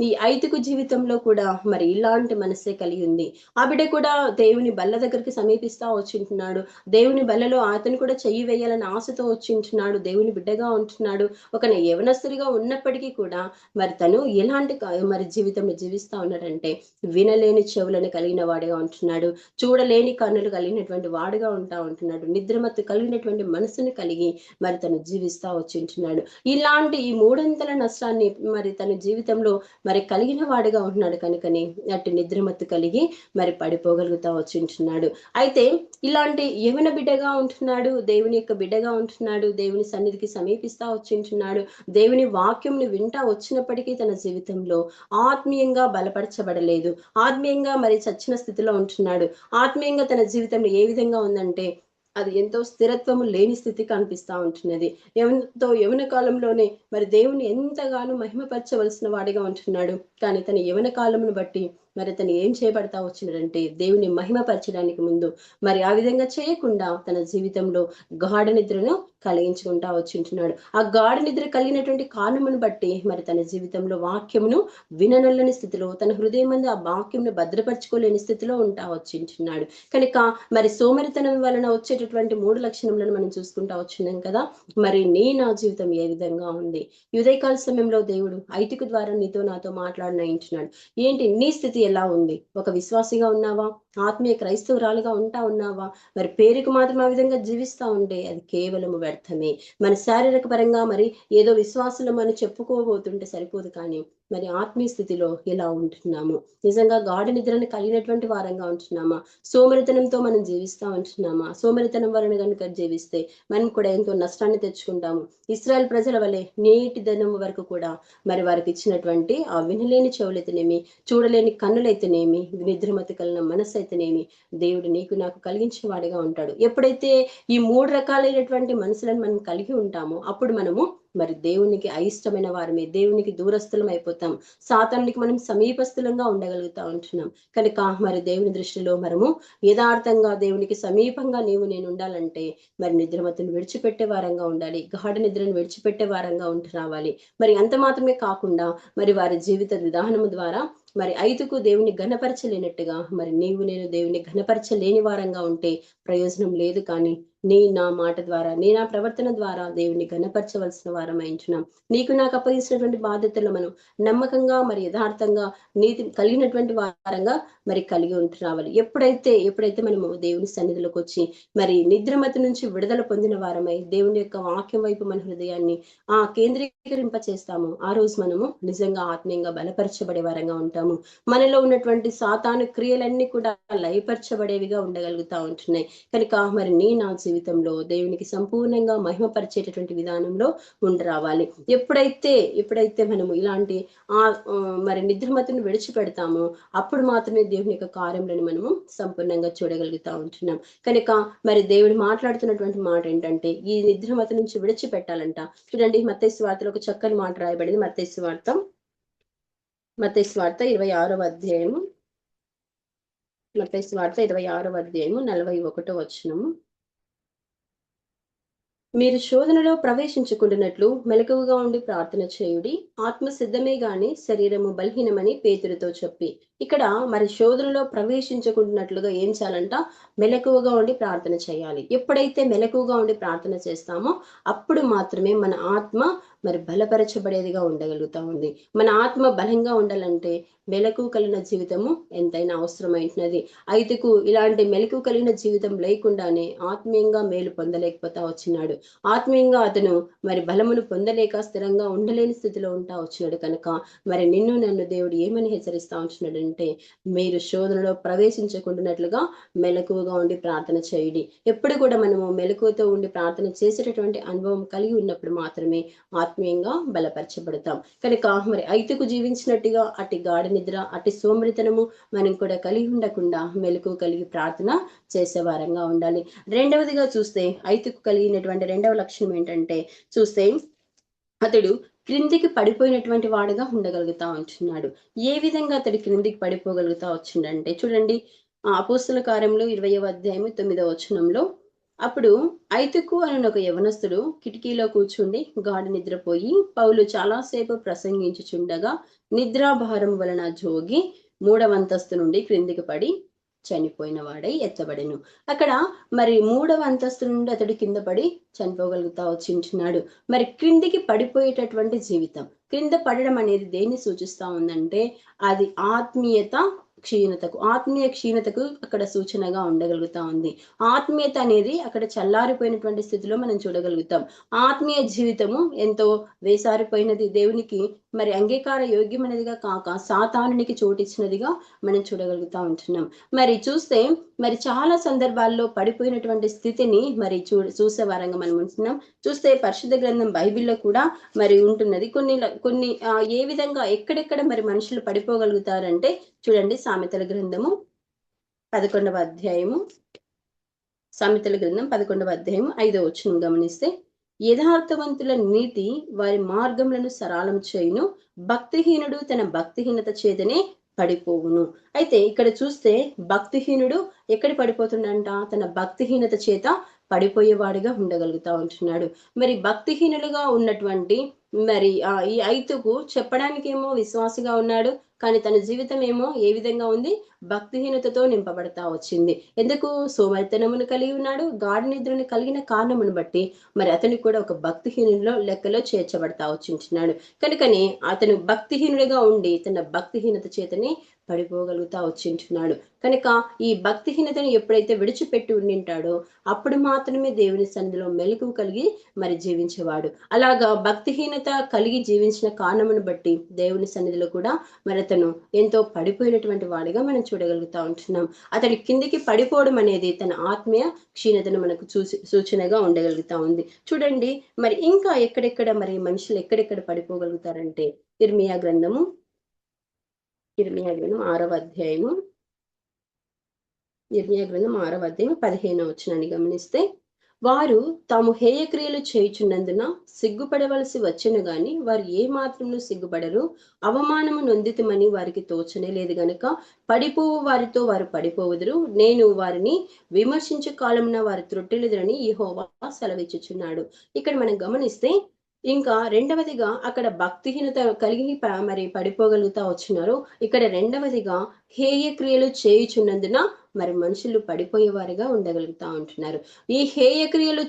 ఈ ఐతుకు జీవితంలో కూడా మరి ఇలాంటి మనసే కలిగి ఉంది. ఆ బిడ్డ కూడా దేవుని బల్ల దగ్గరికి సమీపిస్తా వచ్చింటున్నాడు. దేవుని బల్లలో అతను కూడా చెయ్యి వేయాలని ఆశతో వచ్చింటున్నాడు. దేవుని బిడ్డగా ఉంటున్నాడు. ఒక యవనస్తుడిగా ఉన్నప్పటికీ కూడా మరి తను ఎలాంటి మరి జీవితంలో జీవిస్తా ఉన్నాడంటే వినలేని చెవులను కలిగిన వాడిగా ఉంటున్నాడు. చూడలేని కన్నులు కలిగినటువంటి వాడుగా ఉంటున్నాడు. నిద్రమత్తు కలిగినటువంటి మనసును కలిగి మరి తను జీవిస్తా వచ్చింటున్నాడు. ఇలాంటి ఈ 3 నష్టాన్ని మరి తన జీవితంలో మరి కలిగిన వాడిగా ఉంటున్నాడు. కనుకని అటు నిద్రమత్తు కలిగి మరి పడిపోగలుగుతా వచ్చింటున్నాడు. అయితే ఇలాంటి యవన బిడ్డగా ఉంటున్నాడు, దేవుని యొక్క బిడ్డగా ఉంటున్నాడు, దేవుని సన్నిధికి సమీపిస్తా వచ్చింటున్నాడు, దేవుని వాక్యంని వింటా వచ్చినప్పటికీ తన జీవితంలో ఆత్మీయంగా బలపరచబడలేదు. ఆత్మీయంగా మరి చచ్చిన స్థితిలో ఉంటున్నాడు. ఆత్మీయంగా తన జీవితంలో ఏ విధంగా ఉందంటే అది ఎంతో స్థిరత్వము లేని స్థితి కనిపిస్తా ఉంటున్నది. యవన కాలంలోనే మరి దేవుని ఎంతగానో మహిమపరచవలసిన వాడిగా ఉంటున్నాడు. కానీ తన యవన కాలమును బట్టి మరి అతను ఏం చేయబడతా వచ్చినాడంటే దేవుని మహిమపరచడానికి ముందు మరి ఆ విధంగా చేయకుండా తన జీవితంలో గాఢ నిద్రను కలిగించుకుంటా వచ్చింటున్నాడు. ఆ గాఢ నిద్ర కలిగినటువంటి కారణమును బట్టి మరి తన జీవితంలో వాక్యమును విననొల్లని స్థితిలో, తన హృదయం మందు ఆ వాక్యంను భద్రపరచుకోలేని స్థితిలో ఉంటా వచ్చింటున్నాడు. కనుక మరి సోమరితనం వలన వచ్చేటటువంటి 3 లక్షణములను మనం చూసుకుంటా వచ్చినాం కదా. మరి నా జీవితం ఏ విధంగా ఉంది? ఉదయకాల సమయంలో దేవుడు ఐతికు ద్వారా నీతో నాతో మాట్లాడనయించున్నాడు. ఏంటి నీ స్థితి ఎలా ఉంది? ఒక విశ్వాసిగా ఉన్నావా? ఆత్మీయ క్రైస్తవురాలుగా ఉంటా ఉన్నావా? మరి పేరుకు మాత్రం ఆ విధంగా జీవిస్తా ఉంటే అది కేవలము వ్యర్థమే. మన శారీరక పరంగా మరి ఏదో విశ్వాసులం అని చెప్పుకోబోతుంటే సరిపోదు, కానీ మరి ఆత్మీయ స్థితిలో ఎలా ఉంటున్నాము? నిజంగా గాఢ నిద్రను కలిగినటువంటి వారంగా ఉంటున్నామా? సోమరితనంతో మనం జీవిస్తా ఉంటున్నామా? సోమరితనం వలన కనుక జీవిస్తే మనం కూడా ఎంతో నష్టాన్ని తెచ్చుకుంటాము. ఇశ్రాయేల్ ప్రజల వలె నేటి దినం వరకు కూడా మరి వారికి ఇచ్చినటువంటి ఆ వినలేని చెవులైతేనేమి, చూడలేని కన్నులైతేనేమి, నిద్రమతి కలిగిన మనస్సు అయితేనేమి దేవుడు నీకు నాకు కలిగించిన వాడిగా ఉంటాడు. ఎప్పుడైతే ఈ 3 రకాలైనటువంటి మనసులను మనం కలిగి ఉంటామో అప్పుడు మనము మరి దేవునికి అయిష్టమైన వారమే, దేవునికి దూరస్థులం అయిపోతాం. సాతానునికి మనం సమీపస్థులంగా ఉండగలుగుతా ఉంటున్నాం. కనుక మరి దేవుని దృష్టిలో మనము యథార్థంగా దేవునికి సమీపంగా నేను ఉండాలంటే మరి నిద్రమత్తును విడిచిపెట్టే వారంగా ఉండాలి. గాఢ నిద్రను విడిచిపెట్టే వారంగా ఉంటూ రావాలి. మరి అంత మాత్రమే కాకుండా మరి వారి జీవిత విధానము ద్వారా మరి ఐదుకు దేవుని ఘనపరచలేనట్టుగా మరి నేను దేవుని ఘనపరచలేని వారంగా ఉంటే ప్రయోజనం లేదు. కానీ నా మాట ద్వారా నా ప్రవర్తన ద్వారా దేవుని ఘనపరచవలసిన వారమైంచున్నాం. నీకు నాకు అప్పగించినటువంటి బాధ్యతలు మనం నమ్మకంగా మరి యథార్థంగా నీతి కలిగినటువంటి వారంగా మరి కలిగి ఉంటూ రావాలి. ఎప్పుడైతే మనము దేవుని సన్నిధిలోకి వచ్చి మరి నిద్రమతి నుంచి విడుదల పొందిన వారమై దేవుని యొక్క వాక్యం వైపు మన హృదయాన్ని కేంద్రీకరింప చేస్తాము, ఆ రోజు మనము నిజంగా ఆత్మీయంగా బలపరచబడే వారంగా ఉంటాము. మనలో ఉన్నటువంటి సాతాను క్రియలన్నీ కూడా లయపరచబడేవిగా ఉండగలుగుతా ఉంటున్నాయి. కనుక మరి నా జీవితంలో దేవునికి సంపూర్ణంగా మహిమపరిచేటటువంటి విధానంలో ఉండరావాలి. ఎప్పుడైతే మనము ఇలాంటి మరి నిద్రమతిని విడిచిపెడతామో అప్పుడు మాత్రమే దేవుని యొక్క కార్యములను మనము సంపూర్ణంగా చూడగలుగుతా ఉంటున్నాం. కనుక మరి దేవుడు మాట్లాడుతున్నటువంటి మాట ఏంటంటే ఈ నిద్రమతి నుంచి విడిచిపెట్టాలంట. చూడండి, మత్తయి సువార్తలో ఒక చక్కని మాట రాయబడింది. మత్తయి సువార్త 26వ అధ్యాయము, మత్తయి సువార్త 26వ అధ్యాయము 41వ వచనము. మీరు శోధనలో ప్రవేశించుకుంటున్నట్లు మెలకువగా ఉండి ప్రార్థన చేయుడి, ఆత్మ సిద్ధమే గాని శరీరము బలహీనమని పేతురుతో చెప్పి. ఇక్కడ మరి శోధనలో ప్రవేశించుకుంటున్నట్లుగా ఏం చేయాలంట? మెలకువగా ఉండి ప్రార్థన చేయాలి. ఎప్పుడైతే మెలకువగా ఉండి ప్రార్థన చేస్తామో అప్పుడు మాత్రమే మన ఆత్మ మరి బలపరచబడేదిగా ఉండగలుగుతా ఉంది. మన ఆత్మ బలంగా ఉండాలంటే మెలకు కలిగిన జీవితము ఎంతైనా అవసరమైనది. ఐదుకు ఇలాంటి మెలకు కలిగిన జీవితం లేకుండానే ఆత్మీయంగా మేలు పొందలేకపోతా వచ్చినాడు. ఆత్మీయంగా అతను మరి బలమును పొందలేక స్థిరంగా ఉండలేని స్థితిలో ఉంటా వచ్చినాడు. కనుక మరి నన్ను దేవుడు ఏమని హెచ్చరిస్తా ఉంటున్నాడంటే మీరు శోధనలో ప్రవేశించకుండానట్లుగా మెలకువగా ఉండి ప్రార్థన చేయండి. ఎప్పుడు కూడా మనము మెలకువతో ఉండి ప్రార్థన చేసేటటువంటి అనుభవం కలిగి ఉన్నప్పుడు మాత్రమే ఆత్మీయంగా బలపరచబడతాం. కనుక మరి ఐదుకు జీవించినట్టుగా అటు గాఢ నిద్ర, అటు సోమరితనము మనం కూడా కలిగి ఉండకుండా మెలకువ కలిగి ప్రార్థన చేసే వారంగా ఉండాలి. రెండవదిగా చూస్తే ఐదుకు కలిగినటువంటి రెండవ లక్షణం ఏంటంటే చూస్తే అతడు క్రిందికి పడిపోయినటువంటి వాడుగా ఉండగలుగుతా ఉంటున్నాడు. ఏ విధంగా అతడు క్రిందికి పడిపోగలుగుతా వచ్చిండంటే చూడండి, అపోస్తుల కార్యములు 20వ అధ్యాయము 9వ వచనంలో అప్పుడు ఐతుకు అని ఒక యవనస్తుడు కిటికీలో కూర్చుండి గాఢ నిద్రపోయి పౌలు చాలాసేపు ప్రసంగించుచుండగా నిద్రాభారం వలన జోగి 3వ అంతస్తు నుండి క్రిందికి పడి చనిపోయిన వాడై ఎత్తబడెను. అక్కడ మరి 3వ అంతస్తు నుండి అతడు కింద పడి చనిపోగలుగుతా వచ్చింటున్నాడు. మరి క్రిందికి పడిపోయేటటువంటి జీవితం, క్రింద పడడం అనేది దేన్ని సూచిస్తా ఉందంటే అది ఆత్మీయ క్షీణతకు అక్కడ సూచనగా ఉండగలుగుతా ఉంది. ఆత్మీయత అనేది అక్కడ చల్లారిపోయినటువంటి స్థితిలో మనం చూడగలుగుతాం. ఆత్మీయ జీవితము ఎంతో వేసారిపోయినది, దేవునికి మరి అంగీకార యోగ్యమైనదిగా కాక సాతానునికి చోటిచ్చినదిగా మనం చూడగలుగుతా ఉంటున్నాం. మరి చూస్తే మరి చాలా సందర్భాల్లో పడిపోయినటువంటి స్థితిని మరి చూసే వారంగా మనం ఉంటున్నాం. చూస్తే పరిశుద్ధ గ్రంథం బైబిల్లో కూడా మరి ఉంటున్నది. కొన్ని ఏ విధంగా ఎక్కడెక్కడ మరి మనుషులు పడిపోగలుగుతారంటే చూడండి, సామెతల గ్రంథము 11వ అధ్యాయము, సామెతల గ్రంథం 11వ అధ్యాయము 5వ వచనం గమనిస్తే యథార్థవంతుల నీతి వారి మార్గములను సరళం చేయును, భక్తిహీనుడు తన భక్తిహీనత చేతనే పడిపోవును. అయితే ఇక్కడ చూస్తే భక్తిహీనుడు ఎక్కడ పడిపోతుండంట? తన భక్తిహీనత చేత పడిపోయేవాడిగా ఉండగలుగుతా ఉంటున్నాడు. మరి భక్తిహీనులుగా ఉన్నటువంటి మరి ఈ ఐతుకు చెప్పడానికేమో విశ్వాసిగా ఉన్నాడు. కానీ తన జీవితం ఏమో ఏ విధంగా ఉంది? భక్తిహీనతతో నింపబడతా వచ్చింది. ఎందుకు? సోమరితనమును కలిగి ఉన్నాడు. గాఢ నిద్రను కలిగిన కారణమును బట్టి మరి అతనికి కూడా ఒక భక్తిహీనులో లెక్కలో చేర్చబడతా వచ్చింటున్నాడు. కనుకనే అతను భక్తిహీనుడిగా ఉండి తన భక్తిహీనత చేతని పడిపోగలుగుతా వచ్చింటున్నాడు. కనుక ఈ భక్తిహీనతను ఎప్పుడైతే విడిచిపెట్టి ఉండింటాడో అప్పుడు మాత్రమే దేవుని సన్నిధిలో మెలకువ కలిగి మరి జీవించేవాడు. అలాగా భక్తిహీనత కలిగి జీవించిన కారణమును బట్టి దేవుని సన్నిధిలో కూడా మరి అతను ఎంతో పడిపోయినటువంటి వాడిగా మనం చూడగలుగుతా ఉంటున్నాం. అతడి కిందికి పడిపోవడం అనేది తన ఆత్మీయ క్షీణతను మనకు సూచనగా ఉండగలుగుతా ఉంది. చూడండి మరి ఇంకా ఎక్కడెక్కడ మరి మనుషులు ఎక్కడెక్కడ పడిపోగలుగుతారంటే ఇర్మియా గ్రంథం 6వ అధ్యాయము 15వ వచనాన్ని గమనిస్తే, వారు తాము హేయక్రియలు చేయుచున్నందున సిగ్గుపడవలసి వచ్చెను గాని వారు ఏ మాత్రమును సిగ్గుపడరు. అవమానము నొందితమని వారికి తోచనే లేదు గనుక పడిపోవు వారితో వారు పడిపోవుదురు. నేను వారిని విమర్శించు కాలమున వారు త్రొట్టిల్లుదురని యెహోవా సెలవిచ్చుచున్నాడు. ఇక్కడ మనం గమనిస్తే ఇంకా రెండవదిగా అక్కడ భక్తిహీనత కలిగి మరి పడిపోగలుగుతా వచ్చినారు. ఇక్కడ రెండవదిగా హేయ క్రియలు చేయుచున్నందున మరి మనుషులు పడిపోయేవారిగా ఉండగలుగుతా ఉంటున్నారు. ఈ హేయ క్రియలు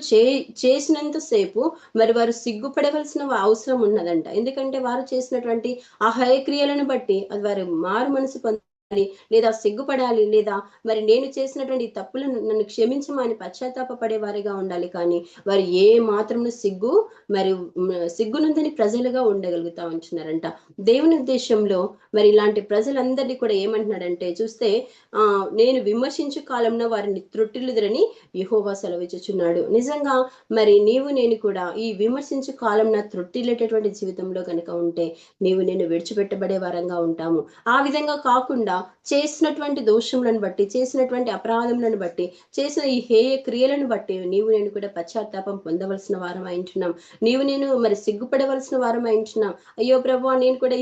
చేసినంత సేపు మరి వారు సిగ్గుపడవలసిన అవసరం ఉన్నదంట. ఎందుకంటే వారు చేసినటువంటి ఆ హేయ క్రియలను బట్టి అది వారు మారు మనసు లేదా సిగ్గుపడాలి, లేదా మరి నేను చేసినటువంటి తప్పులను నన్ను క్షమించమని పశ్చాత్తాప పడేవారిగా ఉండాలి. కానీ వారు ఏ మాత్రము మరి సిగ్గునందని ప్రజలుగా ఉండగలుగుతా ఉంటున్నారంట. దేవుని ఉద్దేశంలో మరి ఇలాంటి ప్రజలందరినీ కూడా ఏమంటున్నాడంటే చూస్తే నేను విమర్శించు కాలంలో వారిని త్రొట్టిల్లుదురని యెహోవా సెలవిచ్చుచున్నాడు. నిజంగా మరి నీవు నేను కూడా ఈ విమర్శించు కాలంన త్రొట్టిల్లేటటువంటి జీవితంలో కనుక ఉంటే నీవు నేను విడిచిపెట్టబడే వారంగా ఉంటాము. ఆ విధంగా కాకుండా చేసినటువంటి దోషములను బట్టి, చేసినటువంటి అపరాధములను బట్టి, చేసిన ఈ హేయ క్రియలను బట్టి నీవు నేను కూడా పశ్చాత్తాపం పొందవలసిన వారం అయింటున్నాం. నీవు నేను మరి సిగ్గుపడవలసిన వారం అయింటున్నాం. అయ్యో ప్రభువా, నేను కూడా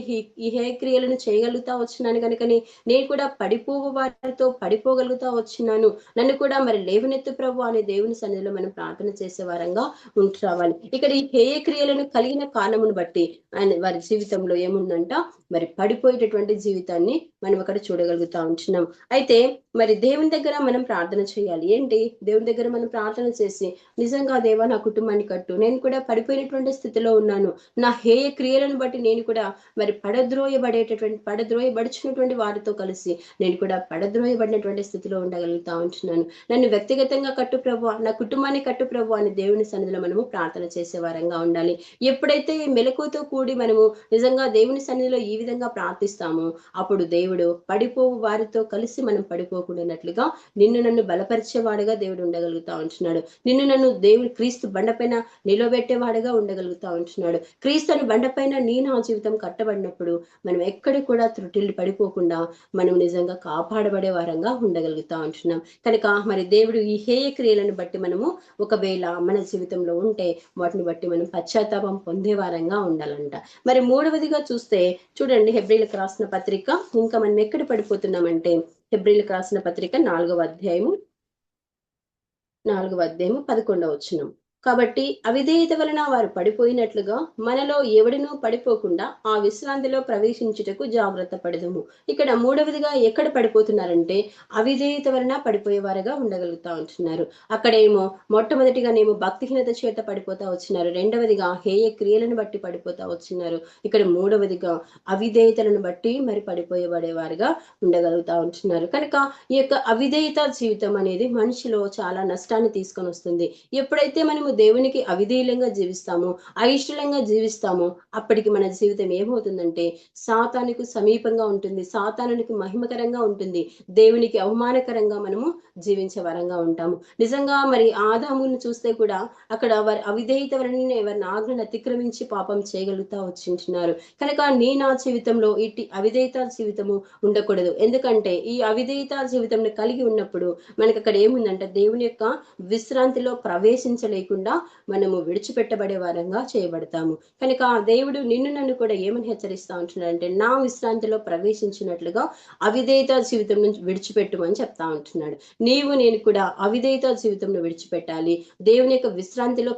ఈ హేయ క్రియలను చేయగలుగుతా వచ్చినాను కనుకని నేను కూడా పడిపోవు వారితో పడిపోగలుగుతా వచ్చినాను. నన్ను కూడా మరి లేవనెత్తు ప్రభు అనే దేవుని సన్నిధిలో మనం ప్రార్థన చేసే వారంగా ఉంటూ రావాలి. ఇక్కడ ఈ హేయ క్రియలను కలిగిన కారణమును బట్టి ఆయన వారి జీవితంలో ఏముందంట మరి పడిపోయేటటువంటి జీవితాన్ని మనం అక్కడ చూడగలుగుతా ఉంటున్నాం. అయితే మరి దేవుని దగ్గర మనం ప్రార్థన చేయాలి. ఏంటి? దేవుని దగ్గర మనం ప్రార్థన చేసి నిజంగా దేవా నా కుటుంబాన్ని కట్టు, నేను కూడా పడిపోయినటువంటి స్థితిలో ఉన్నాను, నా హేయ క్రియలను బట్టి నేను కూడా మరి పడద్రోయబడిచినటువంటి వారితో కలిసి నేను కూడా పడద్రోయబడినటువంటి స్థితిలో ఉండగలుగుతా ఉంటున్నాను. నన్ను వ్యక్తిగతంగా కట్టు ప్రభు, నా కుటుంబాన్ని కట్టు ప్రభు అని దేవుని సన్నిధిలో మనము ప్రార్థన చేసే వారంగా ఉండాలి. ఎప్పుడైతే మెలకువతో కూడి మనము నిజంగా దేవుని సన్నిధిలో ఈ విధంగా ప్రార్థిస్తామో అప్పుడు దేవుడు పడిపోవు వారితో కలిసి మనం పడిపోకుండానట్లుగా నిన్ను నన్ను బలపరిచేవాడుగా దేవుడు ఉండగలుగుతా ఉంటున్నాడు. నిన్ను నన్ను దేవుడు క్రీస్తు బండపైన నిలబెట్టేవాడుగా ఉండగలుగుతా ఉంటున్నాడు. క్రీస్తుని బండపైన నా జీవితం కట్టబడినప్పుడు మనం ఎక్కడ కూడా త్రుటిల్లి పడిపోకుండా మనం నిజంగా కాపాడబడే వారంగా ఉండగలుగుతా ఉంటున్నాం. కనుక మరి దేవుడు ఈ హేయ క్రియలను బట్టి మనము ఒకవేళ మన జీవితంలో ఉంటే వాటిని బట్టి మనం పశ్చాత్తాపం పొందే వారంగా ఉండాలంట. మరి మూడవదిగా చూస్తే చూడండి, హెబ్రీలకు రాసిన పత్రిక ఇంకా మనం ఎక్కడ పడిపోతున్నామంటే హెబ్రీలకు రాసిన పత్రిక 4వ అధ్యాయము 11వ వచనం. కాబట్టి అవిధేయత వలన వారు పడిపోయినట్లుగా మనలో ఎవడినూ పడిపోకుండా ఆ విశ్రాంతిలో ప్రవేశించుటకు జాగ్రత్త పడదుము. ఇక్కడ మూడవదిగా ఎక్కడ పడిపోతున్నారంటే అవిధేయత వలన పడిపోయేవారుగా ఉండగలుగుతా ఉంటున్నారు. అక్కడేమో మొట్టమొదటిగానేమో భక్తిహీనత చేత పడిపోతా వచ్చినారు. రెండవదిగా హేయ క్రియలను బట్టి పడిపోతా వచ్చినారు. ఇక్కడ మూడవదిగా అవిధేయతలను బట్టి మరి పడిపోయేవాడేవారుగా ఉండగలుగుతా ఉంటున్నారు. కనుక ఈ యొక్క అవిధేయత జీవితం అనేది మనిషిలో చాలా నష్టాన్ని తీసుకొని వస్తుంది. ఎప్పుడైతే మనము దేవునికి అవిధేయులంగా జీవిస్తామో, అయిష్టంగా జీవిస్తామో అప్పటికి మన జీవితం ఏమవుతుందంటే సాతానుకు సమీపంగా ఉంటుంది, సాతానునికి మహిమకరంగా ఉంటుంది, దేవునికి అవమానకరంగా మనము జీవించే వరంగా ఉంటాము. నిజంగా మరి ఆదామును చూస్తే కూడా అక్కడ వారి అవిధేయత వలననే వారిని ఆజ్ఞను అతిక్రమించి పాపం చేయగలుగుతా వచ్చింటున్నారు. కనుక నా జీవితంలో ఇటు అవిధేయత జీవితము ఉండకూడదు. ఎందుకంటే ఈ అవిధేయత జీవితంలో కలిగి ఉన్నప్పుడు మనకి అక్కడ ఏముందంటే దేవుని యొక్క విశ్రాంతిలో ప్రవేశించలేకుండా కాకుండా మనము విడిచిపెట్టబడే వారంగా చేయబడతాము. కనుక దేవుడు నిన్ను నన్ను కూడా ఏమని హెచ్చరిస్తా ఉంటున్నాడంటే, నా విశ్రాంతిలో ప్రవేశించినట్లుగా అవిధేయత జీవితం నుంచి విడిచిపెట్టుమని చెప్తా ఉంటున్నాడు. నీవు నేను కూడా అవిధేయత జీవితంలో విడిచిపెట్టాలి. దేవుని యొక్క విశ్రాంతిలో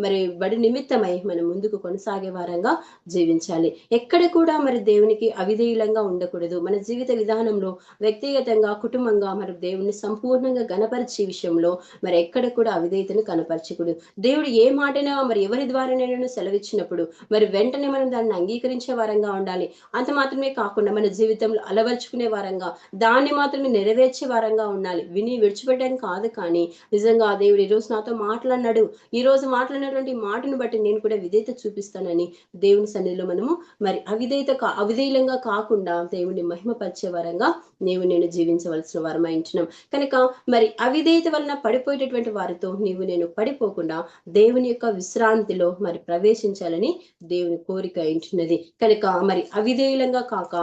మరి బడి నిమిత్తమై మనం ముందుకు కొనసాగే వారంగా జీవించాలి. ఎక్కడ కూడా మరి దేవునికి అవిధేయులంగా ఉండకూడదు. మన జీవిత విధానంలో వ్యక్తిగతంగా, కుటుంబంగా మరి దేవుని సంపూర్ణంగా గణపరిచే విషయంలో మరి ఎక్కడ కూడా అవిధేయతను కనపరచకూడదు. దేవుడు ఏ మాటైనా మరి ఎవరి ద్వారానైనా సెలవిచ్చినప్పుడు మరి వెంటనే మనం దాన్ని అంగీకరించే వారంగా ఉండాలి. అంత మాత్రమే కాకుండా మన జీవితంలో అలవర్చుకునే వారంగా, దాన్ని మాత్రమే నెరవేర్చే వారంగా ఉండాలి. విని విడిచిపెట్టడం కాదు, కానీ నిజంగా దేవుడు ఈరోజు నాతో మాట్లాడినాడు, ఈ రోజు మాట్లాడినటువంటి మాటను బట్టి నేను కూడా విధేయత చూపిస్తానని దేవుని సన్నిధిలో మనము మరి అవిధేయులంగా కాకుండా దేవుని మహిమపరిచే వారంగా నేను జీవించవలసిన వారమై ఉంటున్నాం. కనుక మరి అవిధేయత వలన పడిపోయేటటువంటి వారితో నేను పడిపోకుండా దేవుని యొక్క విశ్రాంతిలో మరి ప్రవేశించాలని దేవుని కోరిక ఉంటున్నది. కనుక మరి అవిధేయులంగా కాక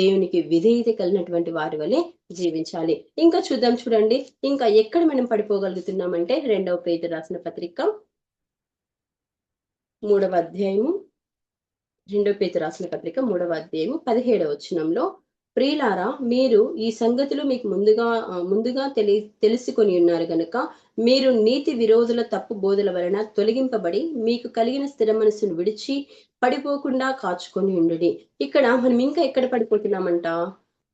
దేవునికి విధేయత కలిగినటువంటి వారి వలె జీవించాలి. ఇంకా చూద్దాం, చూడండి ఇంకా ఎక్కడ మనం పడిపోగలుగుతున్నామంటే 2వ పేతురు రాసిన పత్రిక 3వ అధ్యాయము 2వ పేతురు రాసిన పత్రిక 3వ అధ్యాయము 17వ వచనంలో, ప్రియులారా, మీరు ఈ సంగతులు మీకు ముందుగా తెలుసుకొని ఉన్నారు గనుక మీరు నీతి విరోధుల తప్పు బోధల వలన తొలగింపబడి మీకు కలిగిన స్థిర మనస్సును విడిచి పడిపోకుండా కాచుకొని ఉండుడి. ఇక్కడ మనం ఇంకా ఎక్కడ పడిపోతున్నామంట?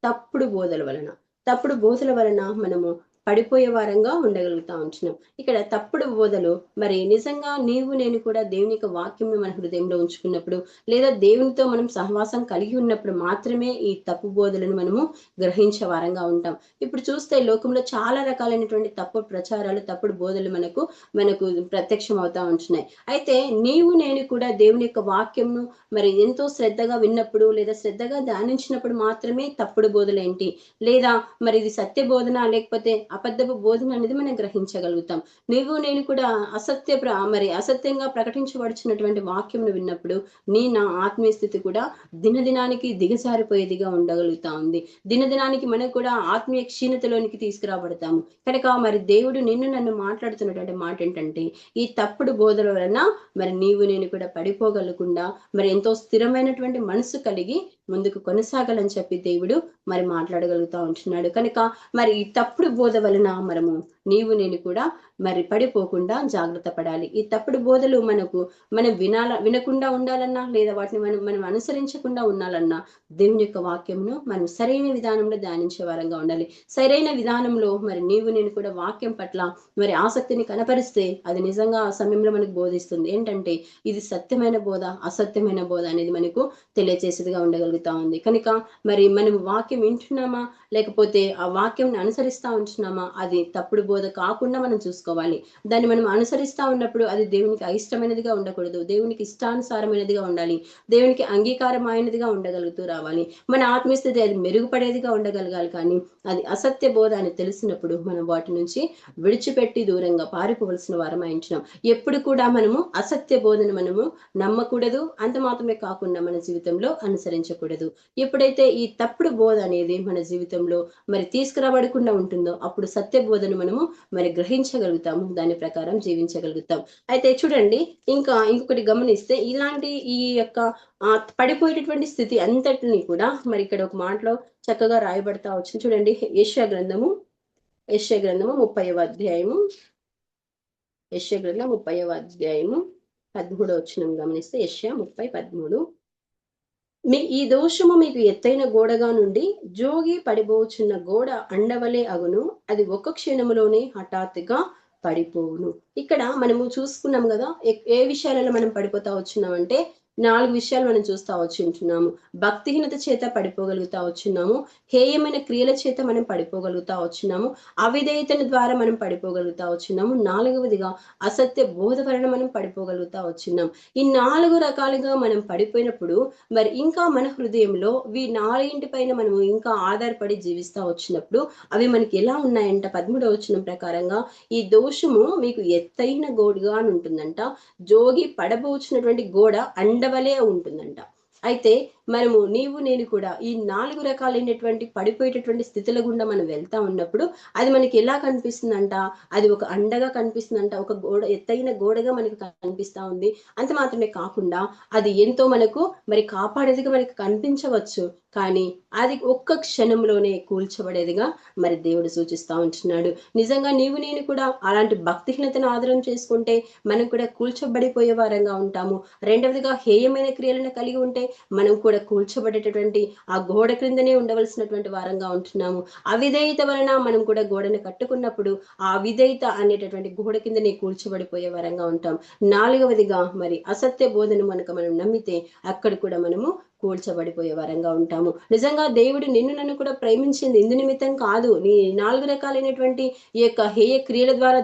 తప్పుడు బోధల వలన మనము పడిపోయే వారంగా ఉండగలుగుతా ఉంటున్నాం. ఇక్కడ తప్పుడు బోధలు మరి నిజంగా నేను కూడా దేవుని యొక్క వాక్యంను మన హృదయంలో ఉంచుకున్నప్పుడు, లేదా దేవునితో మనం సహవాసం కలిగి ఉన్నప్పుడు మాత్రమే ఈ తప్పు బోధలను మనము గ్రహించే వారంగా ఉంటాం. ఇప్పుడు చూస్తే లోకంలో చాలా రకాలైనటువంటి తప్పుడు ప్రచారాలు, తప్పుడు బోధలు మనకు ప్రత్యక్షం అవుతా ఉంటున్నాయి. అయితే నేను కూడా దేవుని యొక్క వాక్యంను మరి ఎంతో శ్రద్ధగా విన్నప్పుడు, లేదా శ్రద్ధగా ధ్యానించినప్పుడు మాత్రమే తప్పుడు బోధలేంటి, లేదా మరి ఇది సత్య బోధన లేకపోతే అబద్ధపు బోధన అనేది మనం గ్రహించగలుగుతాం. నేను కూడా అసత్యంగా ప్రకటించబడుచున్నటువంటి వాక్యం విన్నప్పుడు నా ఆత్మీయ స్థితి కూడా దినదినానికి దిగజారిపోయేదిగా ఉండగలుగుతా ఉంది. దినదినానికి మనం కూడా ఆత్మీయ క్షీణతలోనికి తీసుకురాబడతాము. కనుక మరి దేవుడు నన్ను మాట్లాడుతున్నటువంటి మాట ఏంటంటే, ఈ తప్పుడు బోధల వలన మరి నేను కూడా పడిపోగలకుండా మరి ఎంతో స్థిరమైనటువంటి మనసు కలిగి ముందుకు కొనసాగాలని చెప్పి దేవుడు మరి మాట్లాడగలుగుతా ఉంటున్నాడు. కనుక మరి ఈ తప్పుడు బోధ వలన మనము నేను కూడా మరి పడిపోకుండా జాగ్రత్త పడాలి. ఈ తప్పుడు బోధలు మనం వినకుండా ఉండాలన్నా, లేదా వాటిని మనం అనుసరించకుండా ఉండాలన్నా దేవుని యొక్క వాక్యంను మనం సరైన విధానంలో ధ్యానించే వారంగా ఉండాలి. సరైన విధానంలో మరి నేను కూడా వాక్యం పట్ల మరి ఆసక్తిని కనపరిస్తే అది నిజంగా ఆ సమయంలో మనకు బోధిస్తుంది. ఏంటంటే ఇది సత్యమైన బోధ, అసత్యమైన బోధ అనేది మనకు తెలియచేసేదిగా ఉండగలుగుతా ఉంది. కనుక మరి మనం వాక్యం వింటున్నామా, లేకపోతే ఆ వాక్యం అనుసరిస్తా ఉంటున్నామా, అది తప్పుడు బోధ కాకుండా మనం చూసుకోవాలి. దాన్ని మనం అనుసరిస్తా ఉన్నప్పుడు అది దేవునికి అయిష్టమైనదిగా ఉండకూడదు, దేవునికి ఇష్టానుసారమైనదిగా ఉండాలి, దేవునికి అంగీకారమైనదిగా ఉండగలుగుతూ రావాలి. మన ఆత్మీయస్థితి అది మెరుగుపడేదిగా ఉండగలగాలి. కానీ అది అసత్య బోధ అని తెలిసినప్పుడు మనం వాటి నుంచి విడిచిపెట్టి దూరంగా పారిపోవలసిన వారమై ఉంటున్నాం. ఎప్పుడు కూడా మనము అసత్య బోధను మనము నమ్మకూడదు, అంత మాత్రమే కాకుండా మన జీవితంలో అనుసరించకూడదు. ఎప్పుడైతే ఈ తప్పుడు బోధ అనేది మన జీవితంలో మరి తీసుకురాబడకుండా ఉంటుందో అప్పుడు సత్య బోధను మనము మరి గ్రహించగలుగుతాము, దాని ప్రకారం జీవించగలుగుతాం. అయితే చూడండి, ఇంకొకటి గమనిస్తే ఇలాంటి ఈ యొక్క పడిపోయేటటువంటి స్థితి అంతటిని కూడా మరి ఇక్కడ ఒక మాటలో చక్కగా రాయబడతా వచ్చింది. చూడండి, యెషయా గ్రంథము 30వ అధ్యాయము 13వ వచనం గమనిస్తే, యెషయా 30:13, ఈ దోషము మీకు ఎత్తైన గోడగా నుండి జోగి పడిపోచున్న గోడ అండవలే అగును, అది ఒక్క క్షణములోనే హఠాత్తుగా పడిపోవును. ఇక్కడ మనము చూసుకున్నాం కదా, ఏ విషయాలలో మనం పడిపోతా వచ్చున్నామంటే 4 విషయాలు మనం చూస్తా వచ్చుంటున్నాము. భక్తిహీనత చేత పడిపోగలుగుతా వచ్చున్నాము, హేయమైన క్రియల చేత మనం పడిపోగలుగుతా వచ్చున్నాము, అవిధేయతల ద్వారా మనం పడిపోగలుగుతా వచ్చున్నాము, 4వదిగా అసత్య బోధ వలన మనం పడిపోగలుగుతా వచ్చున్నాం. ఈ 4 రకాలుగా మనం పడిపోయినప్పుడు మరి ఇంకా మన హృదయంలో ఈ 4 పైన మనం ఇంకా ఆధారపడి జీవిస్తా వచ్చినప్పుడు అవి మనకి ఎలా ఉన్నాయంట? 13వ వచనం ప్రకారంగా, ఈ దోషము మీకు ఎత్తైన గోడగా ఉంటుందంట, జోగి పడబోచినటువంటి గోడ అండవలే ఉంటుందంట. అయితే మనము నీవు నేను కూడా ఈ 4 రకాలైనటువంటి పడిపోయేటటువంటి స్థితుల గుండా మనం వెళ్తా ఉన్నప్పుడు అది మనకి ఎలా కనిపిస్తుందంట, అది ఒక అండగా కనిపిస్తుందంట, ఒక ఎత్తైన గోడగా మనకు కనిపిస్తా ఉంది. అంత మాత్రమే కాకుండా అది ఎంతో మనకు మరి కాపాడేదిగా మనకు కనిపించవచ్చు, కానీ అది ఒక్క క్షణంలోనే కూల్చబడేదిగా మరి దేవుడు సూచిస్తా ఉంటున్నాడు. నిజంగా నీవు నేను కూడా అలాంటి భక్తిహీనతను ఆధారం చేసుకుంటే మనం కూడా కూల్చబడిపోయే వారంగా ఉంటాము. రెండవదిగా హేయమైన క్రియలను కలిగి ఉంటే మనం కూడా కూల్చబడేటటువంటి ఆ గోడ క్రిందనే ఉండవలసినటువంటి వారంగా ఉంటున్నాము. అవిధేయత వలన మనం కూడా గోడను కట్టుకున్నప్పుడు ఆ అవిధేయత అనేటటువంటి గోడ కిందనే కూల్చబడిపోయే వారంగా ఉంటాం. నాలుగవదిగా మరి అసత్య బోధను మనం నమ్మితే అక్కడ కూడా మనము కూల్చబడిపోయే వరంగా ఉంటాము. నిజంగా దేవుడు నిన్ను నన్ను కూడా ప్రేమించింది ఇందు నిమిత్తం కాదు. నీ 4 రకాలైనటువంటి ఈ యొక్క హేయ క్రియల ద్వారా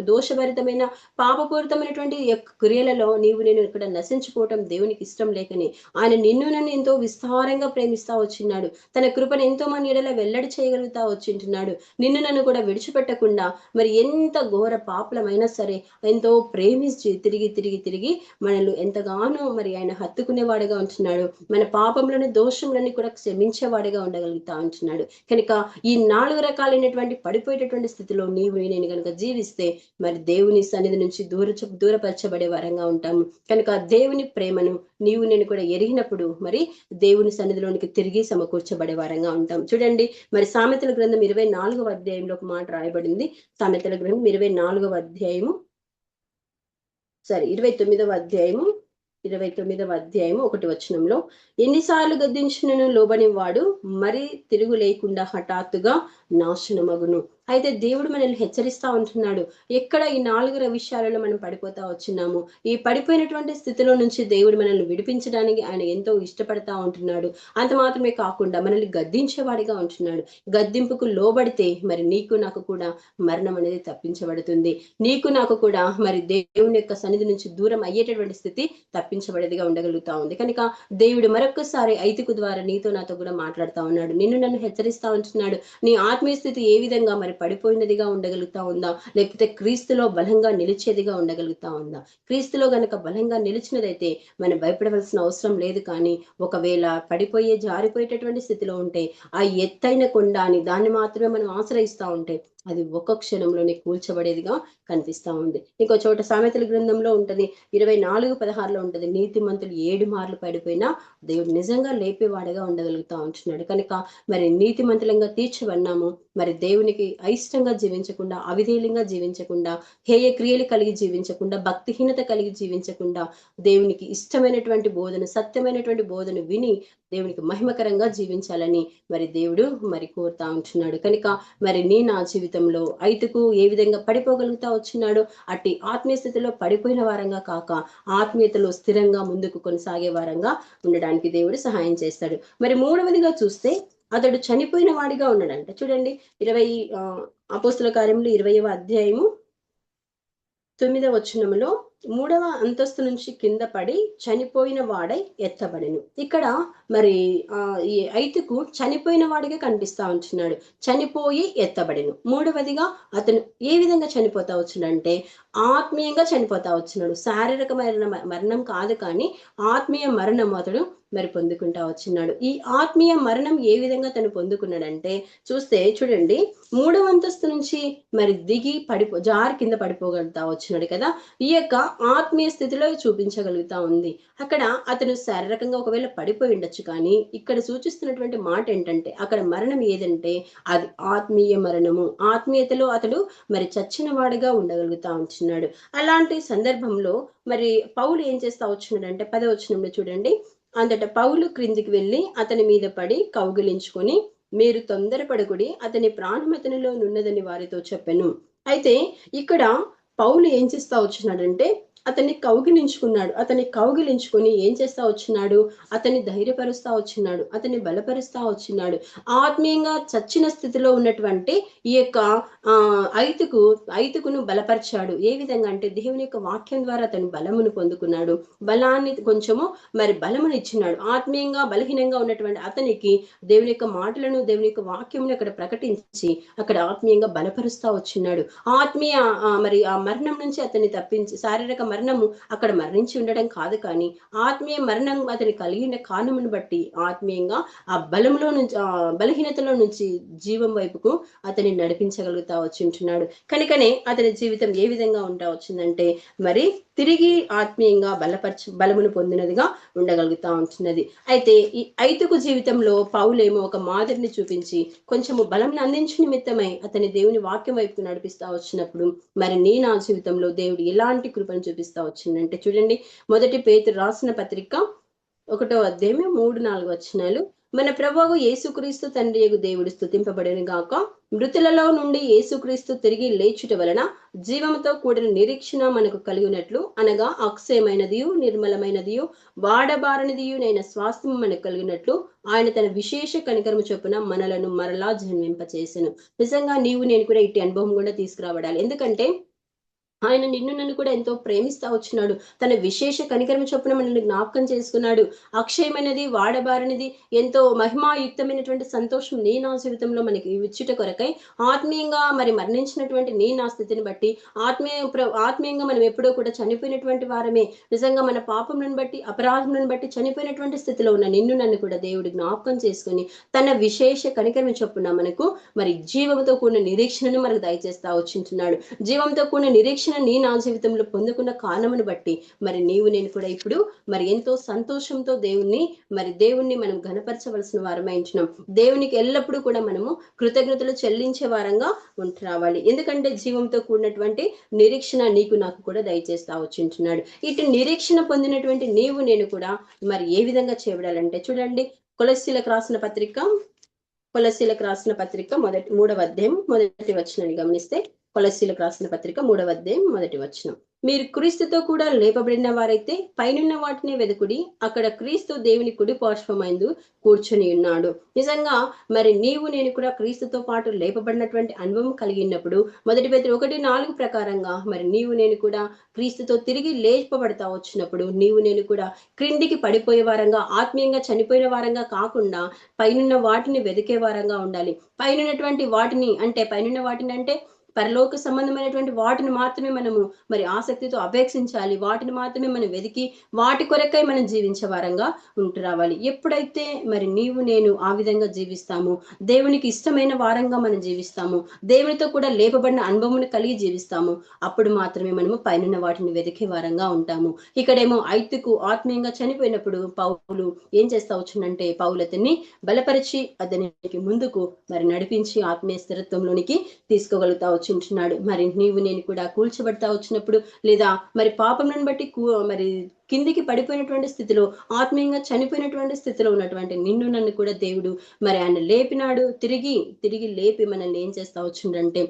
దోషభరితమైన పాపపూరితమైనటువంటి క్రియలలో నీవు నేను ఇక్కడ నశించుకోవటం దేవునికి ఇష్టం లేకని ఆయన నిన్ను నన్ను ఎంతో విస్తారంగా ప్రేమిస్తా వచ్చిన్నాడు. తన కృపను ఎంతో మంది ఎడల వెల్లడి చేయగలుగుతా వచ్చింటున్నాడు. నిన్ను నన్ను కూడా విడిచిపెట్టకుండా మరి ఎంత ఘోర పాపలమైనా సరే ఎంతో ప్రేమించి తిరిగి తిరిగి తిరిగి మనల్ని ఎంతగానో మరి ఆయన హత్తుకునేవాడుగా ఉంటున్నాడు. మన పాపంలోని దోషంలోని కూడా క్షమించేవాడిగా ఉండగలుగుతా ఉంటున్నాడు. కనుక ఈ 4 రకాలైనటువంటి పడిపోయేటటువంటి స్థితిలో నీవు నేను కనుక జీవిస్తే మరి దేవుని సన్నిధి నుంచి దూరపరచబడే వారంగా ఉంటాము. కనుక దేవుని ప్రేమను నీవు నేను కూడా ఎరిగినప్పుడు మరి దేవుని సన్నిధిలోనికి తిరిగి సమకూర్చబడే వారంగా ఉంటాం. చూడండి, మరి సామెతల గ్రంథం 24వ అధ్యాయంలో ఒక మాట రాయబడింది. సామెతల గ్రంథం 24వ అధ్యాయము 29వ అధ్యాయము 29వ అధ్యాయము 1వ వచనంలో, ఎన్నిసార్లు గద్దించినను లోబని వాడు మరి తిరుగు లేకుండా హఠాత్తుగా నాశనమగును. అయితే దేవుడు మనల్ని హెచ్చరిస్తా ఉంటున్నాడు. ఎక్కడ ఈ 4 విషయాలలో మనం పడిపోతా వచ్చినాము. ఈ పడిపోయినటువంటి స్థితిలో నుంచి దేవుడు మనల్ని విడిపించడానికి ఆయన ఎంతో ఇష్టపడతా ఉంటున్నాడు. అంత మాత్రమే కాకుండా మనల్ని గద్దించేవాడిగా ఉంటున్నాడు. గద్దింపుకు లోబడితే మరి నీకు నాకు కూడా మరణం అనేది తప్పించబడుతుంది. నీకు నాకు కూడా మరి దేవుని యొక్క సన్నిధి నుంచి దూరం అయ్యేటటువంటి స్థితి తప్పించబడేదిగా ఉండగలుగుతా ఉంది. కనుక దేవుడు మరొకసారి ఐతుకు ద్వారా నీతో నాతో కూడా మాట్లాడుతా ఉన్నాడు. నిన్ను నన్ను హెచ్చరిస్తా ఉంటున్నాడు. నీ ఆత్మీయ స్థితి ఏ విధంగా మరి పడిపోయినదిగా ఉండగలుగుతా ఉందా, లేకపోతే క్రీస్తులో బలంగా నిలిచేదిగా ఉండగలుగుతా ఉందా? క్రీస్తులో గనక బలంగా నిలిచినదైతే మనం భయపడవలసిన అవసరం లేదు. కానీ ఒకవేళ జారిపోయేటటువంటి స్థితిలో ఉంటే ఆ ఎత్తైన కొండ అని దాన్ని మాత్రమే మనం ఆశ్రయిస్తా ఉంటే అది ఒక్క క్షణంలోనే కూల్చబడేదిగా కనిపిస్తా ఉంది. ఇంకో చోట సామెతల గ్రంథంలో ఉంటది, 24:16లో ఉంటది, నీతిమంతులు 7 మార్లు పడిపోయినా దేవుడు నిజంగా లేపేవాడిగా ఉండగలుగుతా ఉంటున్నాడు. కనుక మరి నీతిమంతులంగా తీర్చబడినాము. మరి దేవునికి అయిష్టంగా జీవించకుండా, అవిధేయంగా జీవించకుండా, హేయ క్రియలు కలిగి జీవించకుండా, భక్తిహీనత కలిగి జీవించకుండా, దేవునికి ఇష్టమైనటువంటి బోధన, సత్యమైనటువంటి బోధన విని దేవునికి మహిమకరంగా జీవించాలని మరి దేవుడు మరి కోరుతా ఉంటున్నాడు. కనుక మరి నా జీవితంలో ఐతుకు ఏ విధంగా పడిపోగలుగుతా వచ్చినాడు, అట్టి ఆత్మీయ స్థితిలో పడిపోయిన వారంగా కాక ఆత్మీయతలో స్థిరంగా ముందుకు కొనసాగే వారంగా ఉండడానికి దేవుడు సహాయం చేస్తాడు. మరి మూడవదిగా చూస్తే అతడు చనిపోయిన వాడిగా ఉన్నాడంట. చూడండి, అపోస్తుల కార్యములు 20వ అధ్యాయము 9వ వచనములో, 3వ అంతస్తు నుంచి కింద పడి చనిపోయిన వాడై ఎత్తబడెను. ఇక్కడ మరి ఈ ఐతుకు చనిపోయిన వాడిగా కనిపిస్తా ఉంటున్నాడు. చనిపోయి ఎత్తబడెను. మూడవదిగా అతను ఏ విధంగా చనిపోతా వచ్చునంటే ఆత్మీయంగా చనిపోతా వచ్చినాడు. శారీరక మరణం కాదు, కానీ ఆత్మీయ మరణం అతడు మరి పొందుకుంటా వచ్చినాడు. ఈ ఆత్మీయ మరణం ఏ విధంగా తను పొందుకున్నాడంటే చూస్తే చూడండి, 3వ అంతస్తు నుంచి మరి దిగి జారి కింద పడిపోగలుగుతా వచ్చినాడు కదా. ఈ యొక్క ఆత్మీయ స్థితిలో చూపించగలుగుతా ఉంది. అక్కడ అతను శారీరకంగా ఒకవేళ పడిపోయి ఉండొచ్చు, కానీ ఇక్కడ సూచిస్తున్నటువంటి మాట ఏంటంటే అక్కడ మరణం ఏదంటే అది ఆత్మీయ మరణము. ఆత్మీయతలో అతడు మరి చచ్చిన వాడిగా ఉండగలుగుతా ఉంటున్నాడు. అలాంటి సందర్భంలో మరి పౌలు ఏం చేస్తా వచ్చినాడంటే 10వ వచనంలో చూడండి, అంతటా పౌలు క్రిందికి వెళ్ళి అతని మీద పడి కౌగిలించుకొని, మీరు తొందరపడకుడి, అతని ప్రాణం అతనిలో నున్నదని వారితో చెప్పెను. అయితే ఇక్కడ పౌలు ఏం చేస్తా వచ్చినాడంటే అతన్ని కౌగిలించుకున్నాడు. అతన్ని కౌగిలించుకొని ఏం చేస్తా వచ్చినాడు, అతన్ని ధైర్యపరుస్తా వచ్చినాడు, అతన్ని బలపరుస్తా వచ్చినాడు. ఆత్మీయంగా చచ్చిన స్థితిలో ఉన్నటువంటి ఈ యొక్క ఐతుకును బలపరిచాడు. ఏ విధంగా అంటే దేవుని యొక్క వాక్యం ద్వారా అతను బలమును పొందుకున్నాడు. బలాన్ని కొంచెము మరి బలమును ఇచ్చినాడు. ఆత్మీయంగా బలహీనంగా ఉన్నటువంటి అతనికి దేవుని యొక్క మాటలను, దేవుని యొక్క వాక్యమును అక్కడ ప్రకటించి అక్కడ ఆత్మీయంగా బలపరుస్తా వచ్చినాడు. ఆత్మీయ మరి ఆ మరణం నుంచి అతన్ని తప్పించి, శారీరక మరణము అక్కడ మరణించి ఉండడం కాదు, కానీ ఆత్మీయ మరణం అతని కలిగిన కారణమును బట్టి ఆత్మీయంగా ఆ బలంలో నుంచి ఆ బలహీనతలో నుంచి జీవం వైపుకు అతన్ని నడిపించగలుగుతా వచ్చింటున్నాడు. కనుకనే అతని జీవితం ఏ విధంగా ఉంటా వచ్చిందంటే మరి తిరిగి ఆత్మీయంగా బలమును పొందినదిగా ఉండగలుగుతా ఉంటున్నది. అయితే ఈ ఐతుకు జీవితంలో పౌలేమో ఒక మాదిరిని చూపించి కొంచెము బలం అందించు నిమిత్తమై అతని దేవుని వాక్యం వైపు నడిపిస్తా వచ్చినప్పుడు మరి నా జీవితంలో దేవుడు ఎలాంటి కృపను చూపిస్తా వచ్చిందంటే చూడండి, మొదటి పేతురు రాసిన పత్రిక 1వ అధ్యాయం 3-4 వచనాలు. మన ప్రభువు యేసుక్రీస్తు తండ్రి యగు దేవుడు స్తుతింపబడెను గాక. మృతులలో నుండి యేసుక్రీస్తు తిరిగి లేచుట వలన జీవముతో కూడిన నిరీక్షణ మనకు కలిగినట్లు, అనగా అక్షయమైనదియు నిర్మలమైనదియు వాడబారనిదియు నైన స్వాస్థ్యం మనకు కలిగినట్లు ఆయన తన విశేష కనికరము చొప్పున మనలను మరలా జన్మింపచేసెను. నిజంగా నీవు నేను కూడా ఇట్టి అనుభవం కూడా తీసుకురావడాలి. ఎందుకంటే ఆయన నిన్ను నన్ను కూడా ఎంతో ప్రేమిస్తా వచ్చినాడు. తన విశేష కనికరమ చొప్పున మనల్ని జ్ఞాపకం చేసుకున్నాడు. అక్షయమైనది వాడబారనిది ఎంతో మహిమాయుక్తమైనటువంటి సంతోషం నా జీవితంలో మనకి ఇచ్చుట కొరకై ఆత్మీయంగా మరి మరణించినటువంటి నా స్థితిని బట్టి ఆత్మీయంగా మనం ఎప్పుడో కూడా చనిపోయినటువంటి వారమే. నిజంగా మన పాపములను బట్టి అపరాధములను బట్టి చనిపోయినటువంటి స్థితిలో ఉన్న నిన్ను నన్ను కూడా దేవుడు జ్ఞాపకం చేసుకుని తన విశేష కనికరమ చొప్పున మనకు మరి జీవంతో కూడిన నిరీక్షణను మనకు దయచేస్తా వచ్చింటున్నాడు. జీవంతో కూడిన నిరీక్షణ నా జీవితంలో పొందుకున్న కారణమును బట్టి మరి నీవు నేను కూడా ఇప్పుడు మరి ఎంతో సంతోషంతో దేవుణ్ణి మనం ఘనపరచవలసిన వారమై ఉంటున్నాం. దేవునికి ఎల్లప్పుడూ కూడా మనము కృతజ్ఞతలు చెల్లించే వారంగా రావాలి. ఎందుకంటే జీవంతో కూడినటువంటి నిరీక్షణ నీకు నాకు కూడా దయచేస్తా వచ్చింటున్నాడు. ఇటు నిరీక్షణ పొందినటువంటి నీవు నేను కూడా మరి ఏ విధంగా చేయబడాలంటే చూడండి, కొలస్సీలకు రాసిన పత్రిక 3వ అధ్యాయం 1వ వచనాన్ని గమనిస్తే, కొలస్సీలకు రాసిన పత్రిక 3వ అధ్యాయం 1వ వచనం. మీరు క్రీస్తుతో కూడా లేపబడిన వారైతే పైనున్న వాటిని వెదుకుడి, అక్కడ క్రీస్తు దేవుని కుడి పార్శ్వమందు కూర్చొని ఉన్నాడు. నిజంగా మరి నీవు నేను కూడా క్రీస్తుతో పాటు లేపబడినటువంటి అనుభవం కలిగినప్పుడు 1 పేతురు 1:4 ప్రకారంగా మరి నీవు నేను కూడా క్రీస్తుతో తిరిగి లేపబడతా వచ్చినప్పుడు నీవు నేను కూడా క్రిందికి పడిపోయే వారంగా, ఆత్మీయంగా చనిపోయిన వారంగా కాకుండా పైనున్న వాటిని వెదికే వారంగా ఉండాలి. పైనున్నటువంటి వాటిని అంటే పరలోక సంబంధమైనటువంటి వాటిని మాత్రమే మనము మరి ఆసక్తితో అపేక్షించాలి. వాటిని మాత్రమే మనం వెదికి వాటి కొరకై మనం జీవించే వారంగా రావాలి. ఎప్పుడైతే మరి నీవు నేను ఆ విధంగా జీవిస్తాము, దేవునికి ఇష్టమైన వారంగా మనం జీవిస్తాము, దేవునితో కూడా లేపబడిన అనుభవం కలిగి జీవిస్తాము, అప్పుడు మాత్రమే మనము పైన వాటిని వెదికే వారంగా ఉంటాము. ఇక్కడేమో ఐతుకు ఆత్మీయంగా చనిపోయినప్పుడు పౌలు ఏం చేస్తా వచ్చునంటే పౌలు అతన్ని బలపరిచి అతనికి ముందుకు మరి నడిపించి ఆత్మీయ స్థిరత్వంలోనికి తీసుకోగలుగుతా వచ్చింటున్నాడు. మరి నీవు నేను కూడా కూల్చబడతా వచ్చినప్పుడు లేదా మరి పాపములను బట్టి మరి కిందికి పడిపోయినటువంటి స్థితిలో, ఆత్మీయంగా చనిపోయినటువంటి స్థితిలో ఉన్నటువంటి నిన్ను నన్ను కూడా దేవుడు మరి ఆయన లేపినాడు. తిరిగి లేపి మనల్ని ఏం చేస్తా వచ్చిండంటే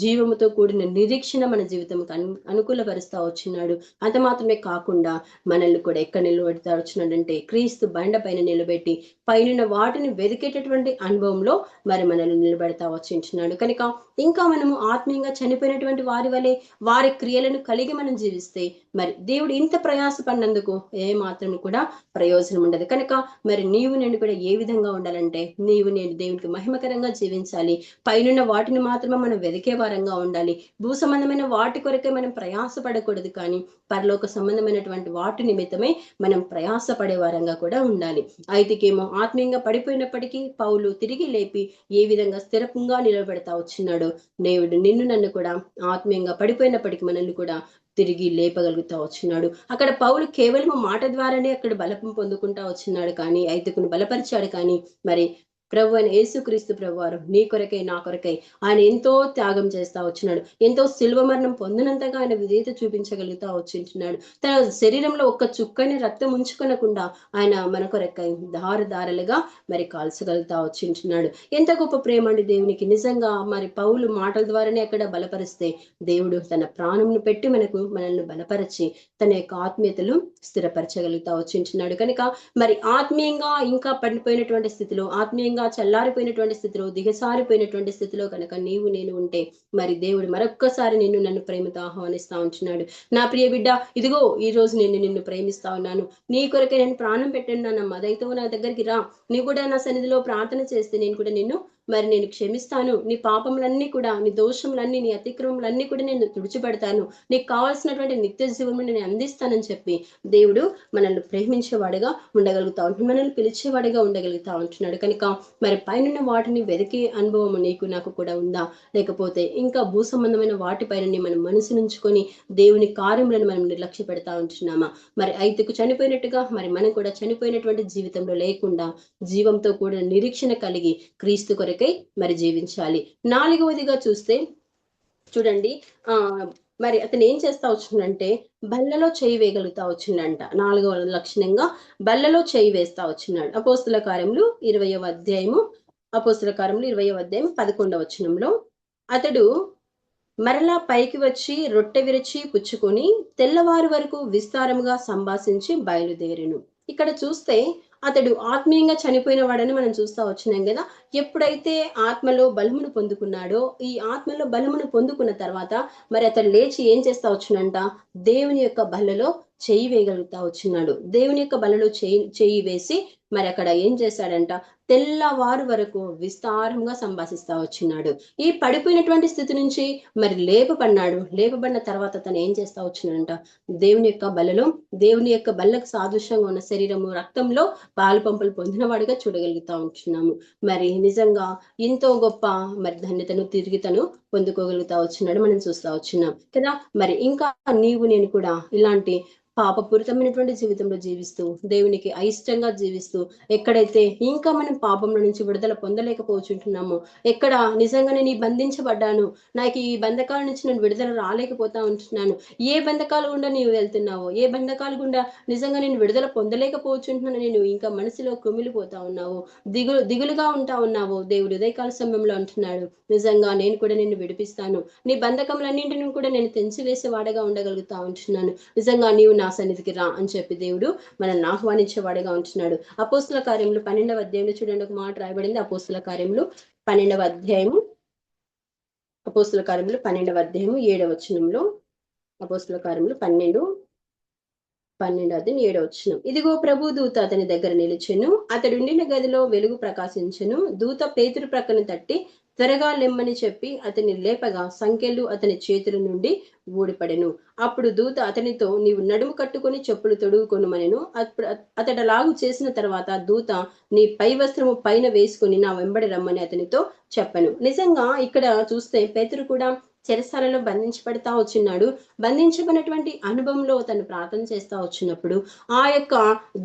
జీవముతో కూడిన నిరీక్షణ మన జీవితంకి అనుకూలపరుస్తా వచ్చినాడు. అంత మాత్రమే కాకుండా మనల్ని కూడా ఎక్కడ నిలబెడతా వచ్చినాడంటే క్రీస్తు బండ పైన నిలబెట్టి పైన వాటిని వెదికేటటువంటి అనుభవంలో మరి మనల్ని నిలబెడతా వచ్చింటున్నాడు. కనుక ఇంకా మనము ఆత్మీయంగా చనిపోయినటువంటి వారి వలె వారి క్రియలను కలిగి మనం జీవిస్తే మరి దేవుడు ఇంత ప్రయాసపడినందుకు ఏ మాత్రం కూడా ప్రయోజనం ఉండదు. కనుక మరి నీవు నేను కూడా ఏ విధంగా ఉండాలంటే నీవు నేను దేవునికి మహిమకరంగా జీవించాలి. పైనున్న వాటిని మాత్రమే మనం వెదికే వారంగా ఉండాలి. భూ సంబంధమైన వాటి కొరకే మనం ప్రయాసపడకూడదు, కానీ పరలోక సంబంధమైనటువంటి వాటి నిమిత్తమై మనం ప్రయాసపడే వారంగా కూడా ఉండాలి. అయితేకేమో ఆత్మీయంగా పడిపోయినప్పటికీ పౌలు తిరిగి లేపి ఏ విధంగా స్థిరంగా నిలబెడతా వచ్చినాడు దేవుడు నిన్ను నన్ను కూడా ఆత్మీయంగా పడిపోయినప్పటికీ మనల్ని కూడా తిరిగి లేపగలుగుతా వచ్చినాడు. అక్కడ పౌలు కేవలం మాట ద్వారానే అక్కడ బలం పొందుకుంటా వచ్చినాడు, కానీ ఐదుకును బలపరిచాడు. కానీ మరి ప్రభు అని యేసుక్రీస్తు ప్రభు వారు నీ కొరకై నా కొరకై ఆయన ఎంతో త్యాగం చేస్తా వచ్చినాడు. ఎంతో శిల్వ మరణం పొందినంతగా ఆయన విధేయత చూపించగలుగుతా వచ్చింటున్నాడు. తన శరీరంలో ఒక్క చుక్కని రక్తం ఉంచుకొనకుండా ఆయన మన కొరకై దారులుగా మరి కాల్చగలుగుతా వచ్చింటున్నాడు. ఎంత గొప్ప ప్రేమ అండి దేవునికి. నిజంగా మరి పౌలు మాటల ద్వారానే అక్కడ బలపరిస్తే దేవుడు తన ప్రాణంను పెట్టి మనల్ని బలపరిచి తన యొక్క ఆత్మీయతలు స్థిరపరచగలుగుతా వచ్చింటున్నాడు. కనుక మరి ఆత్మీయంగా ఇంకా పడిపోయినటువంటి స్థితిలో, ఆత్మీయంగా చల్లారిపోయినటువంటి స్థితిలో, దిగసారిపోయినటువంటి స్థితిలో కనుక నీవు నేను ఉంటే మరి దేవుడు మరొక్కసారి నన్ను ప్రేమతో ఆహ్వానిస్తా ఉంటున్నాడు. నా ప్రియ బిడ్డ, ఇదిగో ఈ రోజు నిన్ను ప్రేమిస్తా ఉన్నాను, నీ కొరకే నేను ప్రాణం పెట్టాను నాన్నమ్మ, దయతో నా దగ్గరికి రా, నీ కూడా నా సన్నిధిలో ప్రార్థన చేస్తే నేను కూడా నిన్ను మరి నేను క్షమిస్తాను, నీ పాపములన్నీ కూడా, నీ దోషములన్నీ, నీ అతిక్రమములన్నీ కూడా నేను తుడిచిపెడతాను, నీకు కావాల్సినటువంటి నిత్య జీవము నేను అందిస్తానని చెప్పి దేవుడు మనల్ని ప్రేమించేవాడుగా ఉండగలుగుతా ఉంటున్నాడు, మనల్ని పిలిచేవాడుగా ఉండగలుగుతా ఉంటున్నాడు. కనుక మరి పైన వాటిని వెతికే అనుభవం నీకు నాకు కూడా ఉందా? లేకపోతే ఇంకా భూ సంబంధమైన వాటిపైన మనం మనసు నుంచుకొని దేవుని కార్యములను మనం నిర్లక్ష్య పెడతా ఉంటున్నామా? మరి ఐతుకు చనిపోయినట్టుగా మరి మనం కూడా చనిపోయినటువంటి జీవితంలో లేకుండా జీవంతో కూడా నిరీక్షణ కలిగి క్రీస్తు కొరకై మరి జీవించాలి. 4వదిగా చూస్తే చూడండి, మరి అతను ఏం చేస్తా వచ్చిందంటే బల్లలో చేయి వేయగలుగుతా వచ్చిందంట. 4వ లక్షణంగా బల్లలో చేయి వేస్తా వచ్చినాడు. అపోస్తుల కార్యములు 20వ అధ్యాయము 11వ వచనంలో అతడు మరలా పైకి వచ్చి రొట్టె విరిచి పుచ్చుకొని తెల్లవారు వరకు విస్తారముగా సంభాషించి బయలుదేరెను. ఇక్కడ చూస్తే అతడు ఆత్మీయంగా చనిపోయిన వాడని మనం చూస్తా వచ్చినాం కదా. ఎప్పుడైతే ఆత్మలో బలమును పొందుకున్నాడో, ఈ ఆత్మలో బలమును పొందుకున్న తర్వాత మరి అతడు లేచి ఏం చేస్తా వచ్చినంట, దేవుని యొక్క బలలో చేయి వేయగలుగుతా వచ్చినాడు. దేవుని యొక్క బలలో చేయి వేసి మరి అక్కడ ఏం చేశాడంట, తెల్లవారు వరకు విస్తారంగా సంభాషిస్తా వచ్చినాడు. ఈ పడిపోయినటువంటి స్థితి నుంచి మరి లేపబడిన తర్వాత తను ఏం చేస్తా వచ్చినాడంట, దేవుని యొక్క బలలో, దేవుని యొక్క బల్లకు సాదృశ్యంగా ఉన్న శరీరము రక్తంలో పాలు పంపులు పొందిన వాడిగా చూడగలుగుతా ఉంటున్నాము. మరి నిజంగా ఎంతో గొప్ప మరి ధన్యతను తిరిగి తను పొందుకోగలుగుతా వచ్చినాడు మనం చూస్తా వచ్చినాం కదా. మరి ఇంకా నీవు నేను కూడా ఇలాంటి పాపపూరితమైనటువంటి జీవితంలో జీవిస్తూ, దేవునికి అయిష్టంగా జీవిస్తూ, ఎక్కడైతే ఇంకా మనం పాపంలో నుంచి విడుదల పొందలేకపోతుంటున్నామో, ఎక్కడ నిజంగానే నీ బంధించబడ్డాను, నాకు ఈ బంధకాల నుంచి నేను విడుదల రాలేకపోతా ఉంటున్నాను, ఏ బంధకాలు గుండా నీవు వెళ్తున్నావో, ఏ బంధకాలు గుండా నిజంగా నేను విడుదల పొందలేకపోతుంటున్నాను, నేను ఇంకా మనసులో కుమిలిపోతా ఉన్నావు, దిగులుగా ఉంటా ఉన్నావు, దేవుడు ఉదయకాల సమయంలో అంటున్నాడు, నిజంగా నేను కూడా నిన్ను విడిపిస్తాను, నీ బంధకములన్నింటిని కూడా నేను తెంచివేసే వాడగా ఉండగలుగుతా ఉంటున్నాను, నిజంగా నీవు నా సన్నిధికి రా అని చెప్పి దేవుడు మనల్ని ఆహ్వానించేవాడిగా ఉంటున్నాడు. అపోస్తుల కార్యములు 12వ అధ్యాయంలో చూడండి, ఒక మాట రాయబడింది. అపోస్తుల కార్యములు 12వ అధ్యాయము 7వ వచనంలో, అపోస్తుల కార్యములు 12:7. ఇదిగో ప్రభు దూత అతని దగ్గర నిలిచెను, అతడుండిన గదిలో వెలుగు ప్రకాశించెను, దూత పేతురు ప్రక్కన తట్టి త్వరగా లెమ్మని చెప్పి అతని లేపగా సంకెళ్ళు అతని చేతుల నుండి ఊడిపడెను. అప్పుడు దూత అతనితో, నీవు నడుము కట్టుకొని చెప్పులు తొడుగుకొనుమనెను. అతడలాగు చేసిన తర్వాత దూత, నీ పై వస్త్రము పైన వేసుకుని నా వెంబడి రమ్మని అతనితో చెప్పెను. నిజంగా ఇక్కడ చూస్తే పేతురు కూడా చెరసాలలో బంధించబడతా వచ్చినాడు. బంధించబడినటువంటి అనుభవంలో తను ప్రార్థన చేస్తా వచ్చినప్పుడు ఆ యొక్క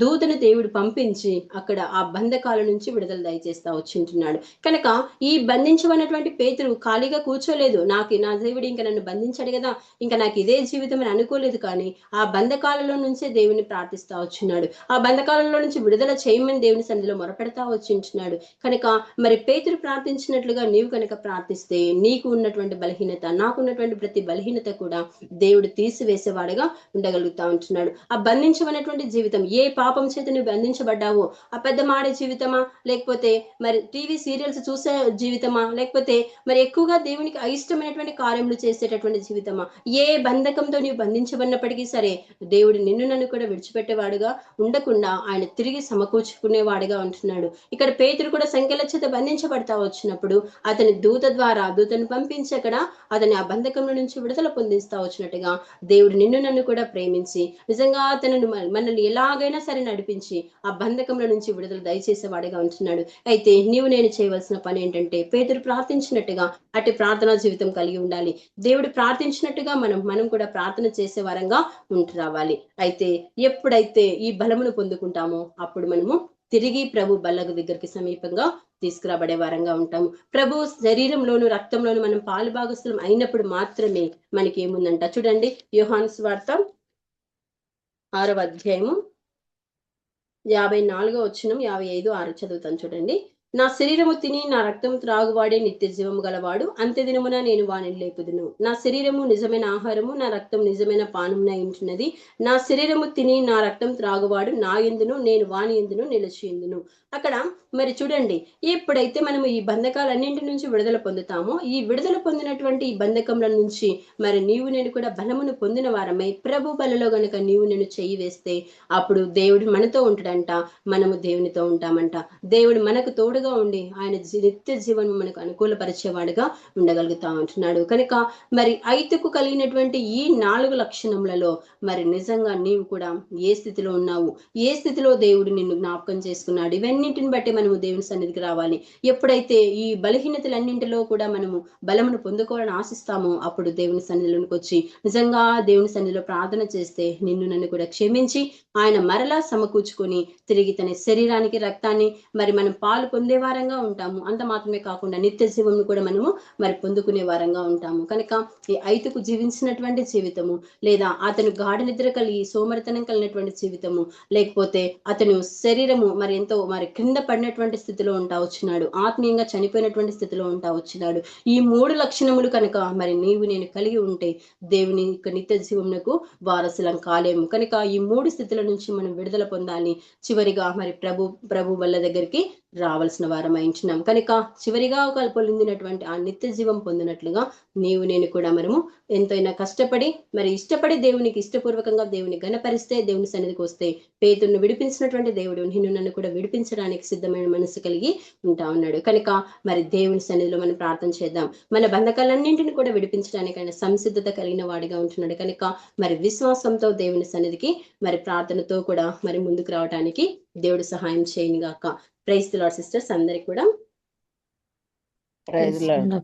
దూతను దేవుడు పంపించి అక్కడ ఆ బంధకాల నుంచి విడుదల దయచేస్తా వచ్చింటున్నాడు. కనుక ఈ బంధించబడినటువంటి పేతురు ఖాళీగా కూర్చోలేదు. నా దేవుడు ఇంకా నన్ను బంధించాడు కదా, ఇంకా నాకు ఇదే జీవితం అని అనుకోలేదు. కానీ ఆ బంధకాలలో నుంచే దేవుని ప్రార్థిస్తా వచ్చినాడు. ఆ బంధకాలలో నుంచి విడుదల చేయమని దేవుని సన్నిధిలో మొరపెడతా వచ్చింటున్నాడు. కనుక మరి పేతురు ప్రార్థించినట్లుగా నీవు కనుక ప్రార్థిస్తే నీకు ఉన్నటువంటి బలహీనత, నాకున్నటువంటి ప్రతి బలహీనత కూడా దేవుడు తీసివేసేవాడుగా ఉండగలుగుతా ఉంటున్నాడు. ఆ బంధించబడినటువంటి జీవితం, ఏ పాపం చేత నువ్వు బంధించబడ్డావో, ఆ పెద్ద మాడే జీవితమా, లేకపోతే మరి టీవీ సీరియల్స్ చూసే జీవితమా, లేకపోతే మరి ఎక్కువగా దేవునికి అయిష్టమైనటువంటి కార్యములు చేసేటటువంటి జీవితమా, ఏ బంధకంతో నీవు బంధించబడినప్పటికీ సరే దేవుడు నిన్ను నన్ను కూడా విడిచిపెట్టేవాడుగా ఉండకుండా ఆయన తిరిగి సమకూర్చుకునేవాడుగా ఉంటున్నాడు. ఇక్కడ పేతురు కూడా సంఖ్యల చేత బంధించబడతా వచ్చినప్పుడు అతని దూతను పంపించి అక్కడ అతని ఆ బంధకంలో నుంచి విడుదల పొందిస్తా వచ్చినట్టుగా దేవుడు నిన్ను నన్ను కూడా ప్రేమించి నిజంగా అతను మనల్ని ఎలాగైనా సరే నడిపించి ఆ బంధకంలో నుంచి విడుదల దయచేసేవాడిగా ఉంటున్నాడు. అయితే నీవు నేను చేయవలసిన పని ఏంటంటే పేతురు ప్రార్థించినట్టుగా అటు ప్రార్థనా జీవితం కలిగి ఉండాలి. దేవుడు ప్రార్థించినట్టుగా మనం కూడా ప్రార్థన చేసే వారంగా ఉంటూ రావాలి. అయితే ఎప్పుడైతే ఈ బలమును పొందుకుంటామో అప్పుడు మనము తిరిగి ప్రభు బల్ల దగ్గరికి సమీపంగా తీసుకురాబడే వారంగా ఉంటాము. ప్రభు శరీరంలోను రక్తంలోను మనం పాలు భాగస్థులం అయినప్పుడు మాత్రమే మనకి ఏముందంట చూడండి. యోహాను సువార్త 6వ అధ్యాయము 54వ వచనం 55-6 చదువుతాను చూడండి. నా శరీరము తిని నా రక్తం త్రాగువాడే నిత్య జీవము గలవాడు, అంత్యదినమున నేను వానిని లేపుదును. నా శరీరము నిజమైన ఆహారము, నా రక్తం నిజమైన పానమునై ఉంటున్నది. నా శరీరము తిని నా రక్తం త్రాగువాడు నా యందును, నేను వాని యందును నిలిచియుందును. అక్కడ మరి చూడండి, ఎప్పుడైతే మనము ఈ బంధకాలన్నింటి నుంచి విడుదల పొందుతామో, ఈ విడుదల పొందినటువంటి ఈ బంధకముల నుంచి మరి నీవు నేను కూడా బలమును పొందిన వారమై ప్రభు బలలో గనుక నీవు నేను చెయ్యి వేస్తే అప్పుడు దేవుడు మనతో ఉంటాడంట, మనము దేవునితో ఉంటామంట. దేవుడు మనకు తోడుగా తోడుగా ఉండి ఆయన నిత్య జీవనం మనకు అనుకూలపరిచేవాడుగా ఉండగలుగుతా ఉంటున్నాడు. కనుక మరి ఐతుకు కలిగినటువంటి ఈ 4 లక్షణములలో మరి నిజంగా నీవు కూడా ఏ స్థితిలో ఉన్నావు, ఏ స్థితిలో దేవుడు నిన్ను జ్ఞాపకం చేసుకున్నాడు, ఇవన్నింటిని బట్టి మనము దేవుని సన్నిధికి రావాలి. ఎప్పుడైతే ఈ బలహీనతలన్నింటిలో కూడా మనము బలమును పొందుకోవాలని ఆశిస్తామో అప్పుడు దేవుని సన్నిధిలోనికి వచ్చి నిజంగా దేవుని సన్నిధిలో ప్రార్థన చేస్తే నిన్ను నన్ను కూడా క్షమించి ఆయన మరలా సమకూర్చుకొని తిరిగి తన శరీరానికి రక్తాన్ని మరి మనం పాలు పొందే వారంగా ఉంటాము. అంత మాత్రమే కాకుండా నిత్య జీవమును కూడా మనము మరి పొందుకునే వారంగా ఉంటాము. కనుక ఈ ఐతుకు జీవించినటువంటి జీవితము, లేదా అతను గాఢ నిద్ర కలిగి సోమరితనం కలిగినటువంటి జీవితము, లేకపోతే అతను శరీరము మరి ఎంతో మరి క్రింద పడినటువంటి స్థితిలో ఉంటా వచ్చినాడు, ఆత్మీయంగా చనిపోయినటువంటి స్థితిలో ఉంటా వచ్చినాడు. ఈ 3 లక్షణములు కనుక మరి నీవు నేను కలిగి ఉంటే దేవుని నిత్య జీవమునకు వారసులం కాలేము. కనుక ఈ 3 స్థితుల నుంచి మనం విడుదల పొందాలి. చివరిగా మరి ప్రభు వల్ల దగ్గరికి రావాల్సిన వారం అయించున్నాం. కనుక చివరిగా పొందినటువంటి ఆ నిత్య జీవం పొందినట్లుగా నీవు నేను కూడా మనము ఎంతైనా కష్టపడి మరి ఇష్టపడి దేవునికి ఇష్టపూర్వకంగా దేవుని గణపరిస్తే, దేవుని సన్నిధికి వస్తే పేతురును విడిపించినటువంటి దేవుడు నిన్ను నన్ను కూడా విడిపించడానికి సిద్ధమైన మనసు కలిగి ఉంటా ఉన్నాడు. కనుక మరి దేవుని సన్నిధిలో మనం ప్రార్థన చేద్దాం. మన బంధకాలన్నింటిని కూడా విడిపించడానికి ఆయన సంసిద్ధత కలిగిన వాడిగా ఉంటున్నాడు. కనుక మరి విశ్వాసంతో దేవుని సన్నిధికి మరి ప్రార్థనతో కూడా మరి ముందుకు రావడానికి దేవుడు సహాయం చేయను గాక. ప్రైజ్ ది లార్డ్ సిస్టర్స్ అందరికి కూడా. Praise lord.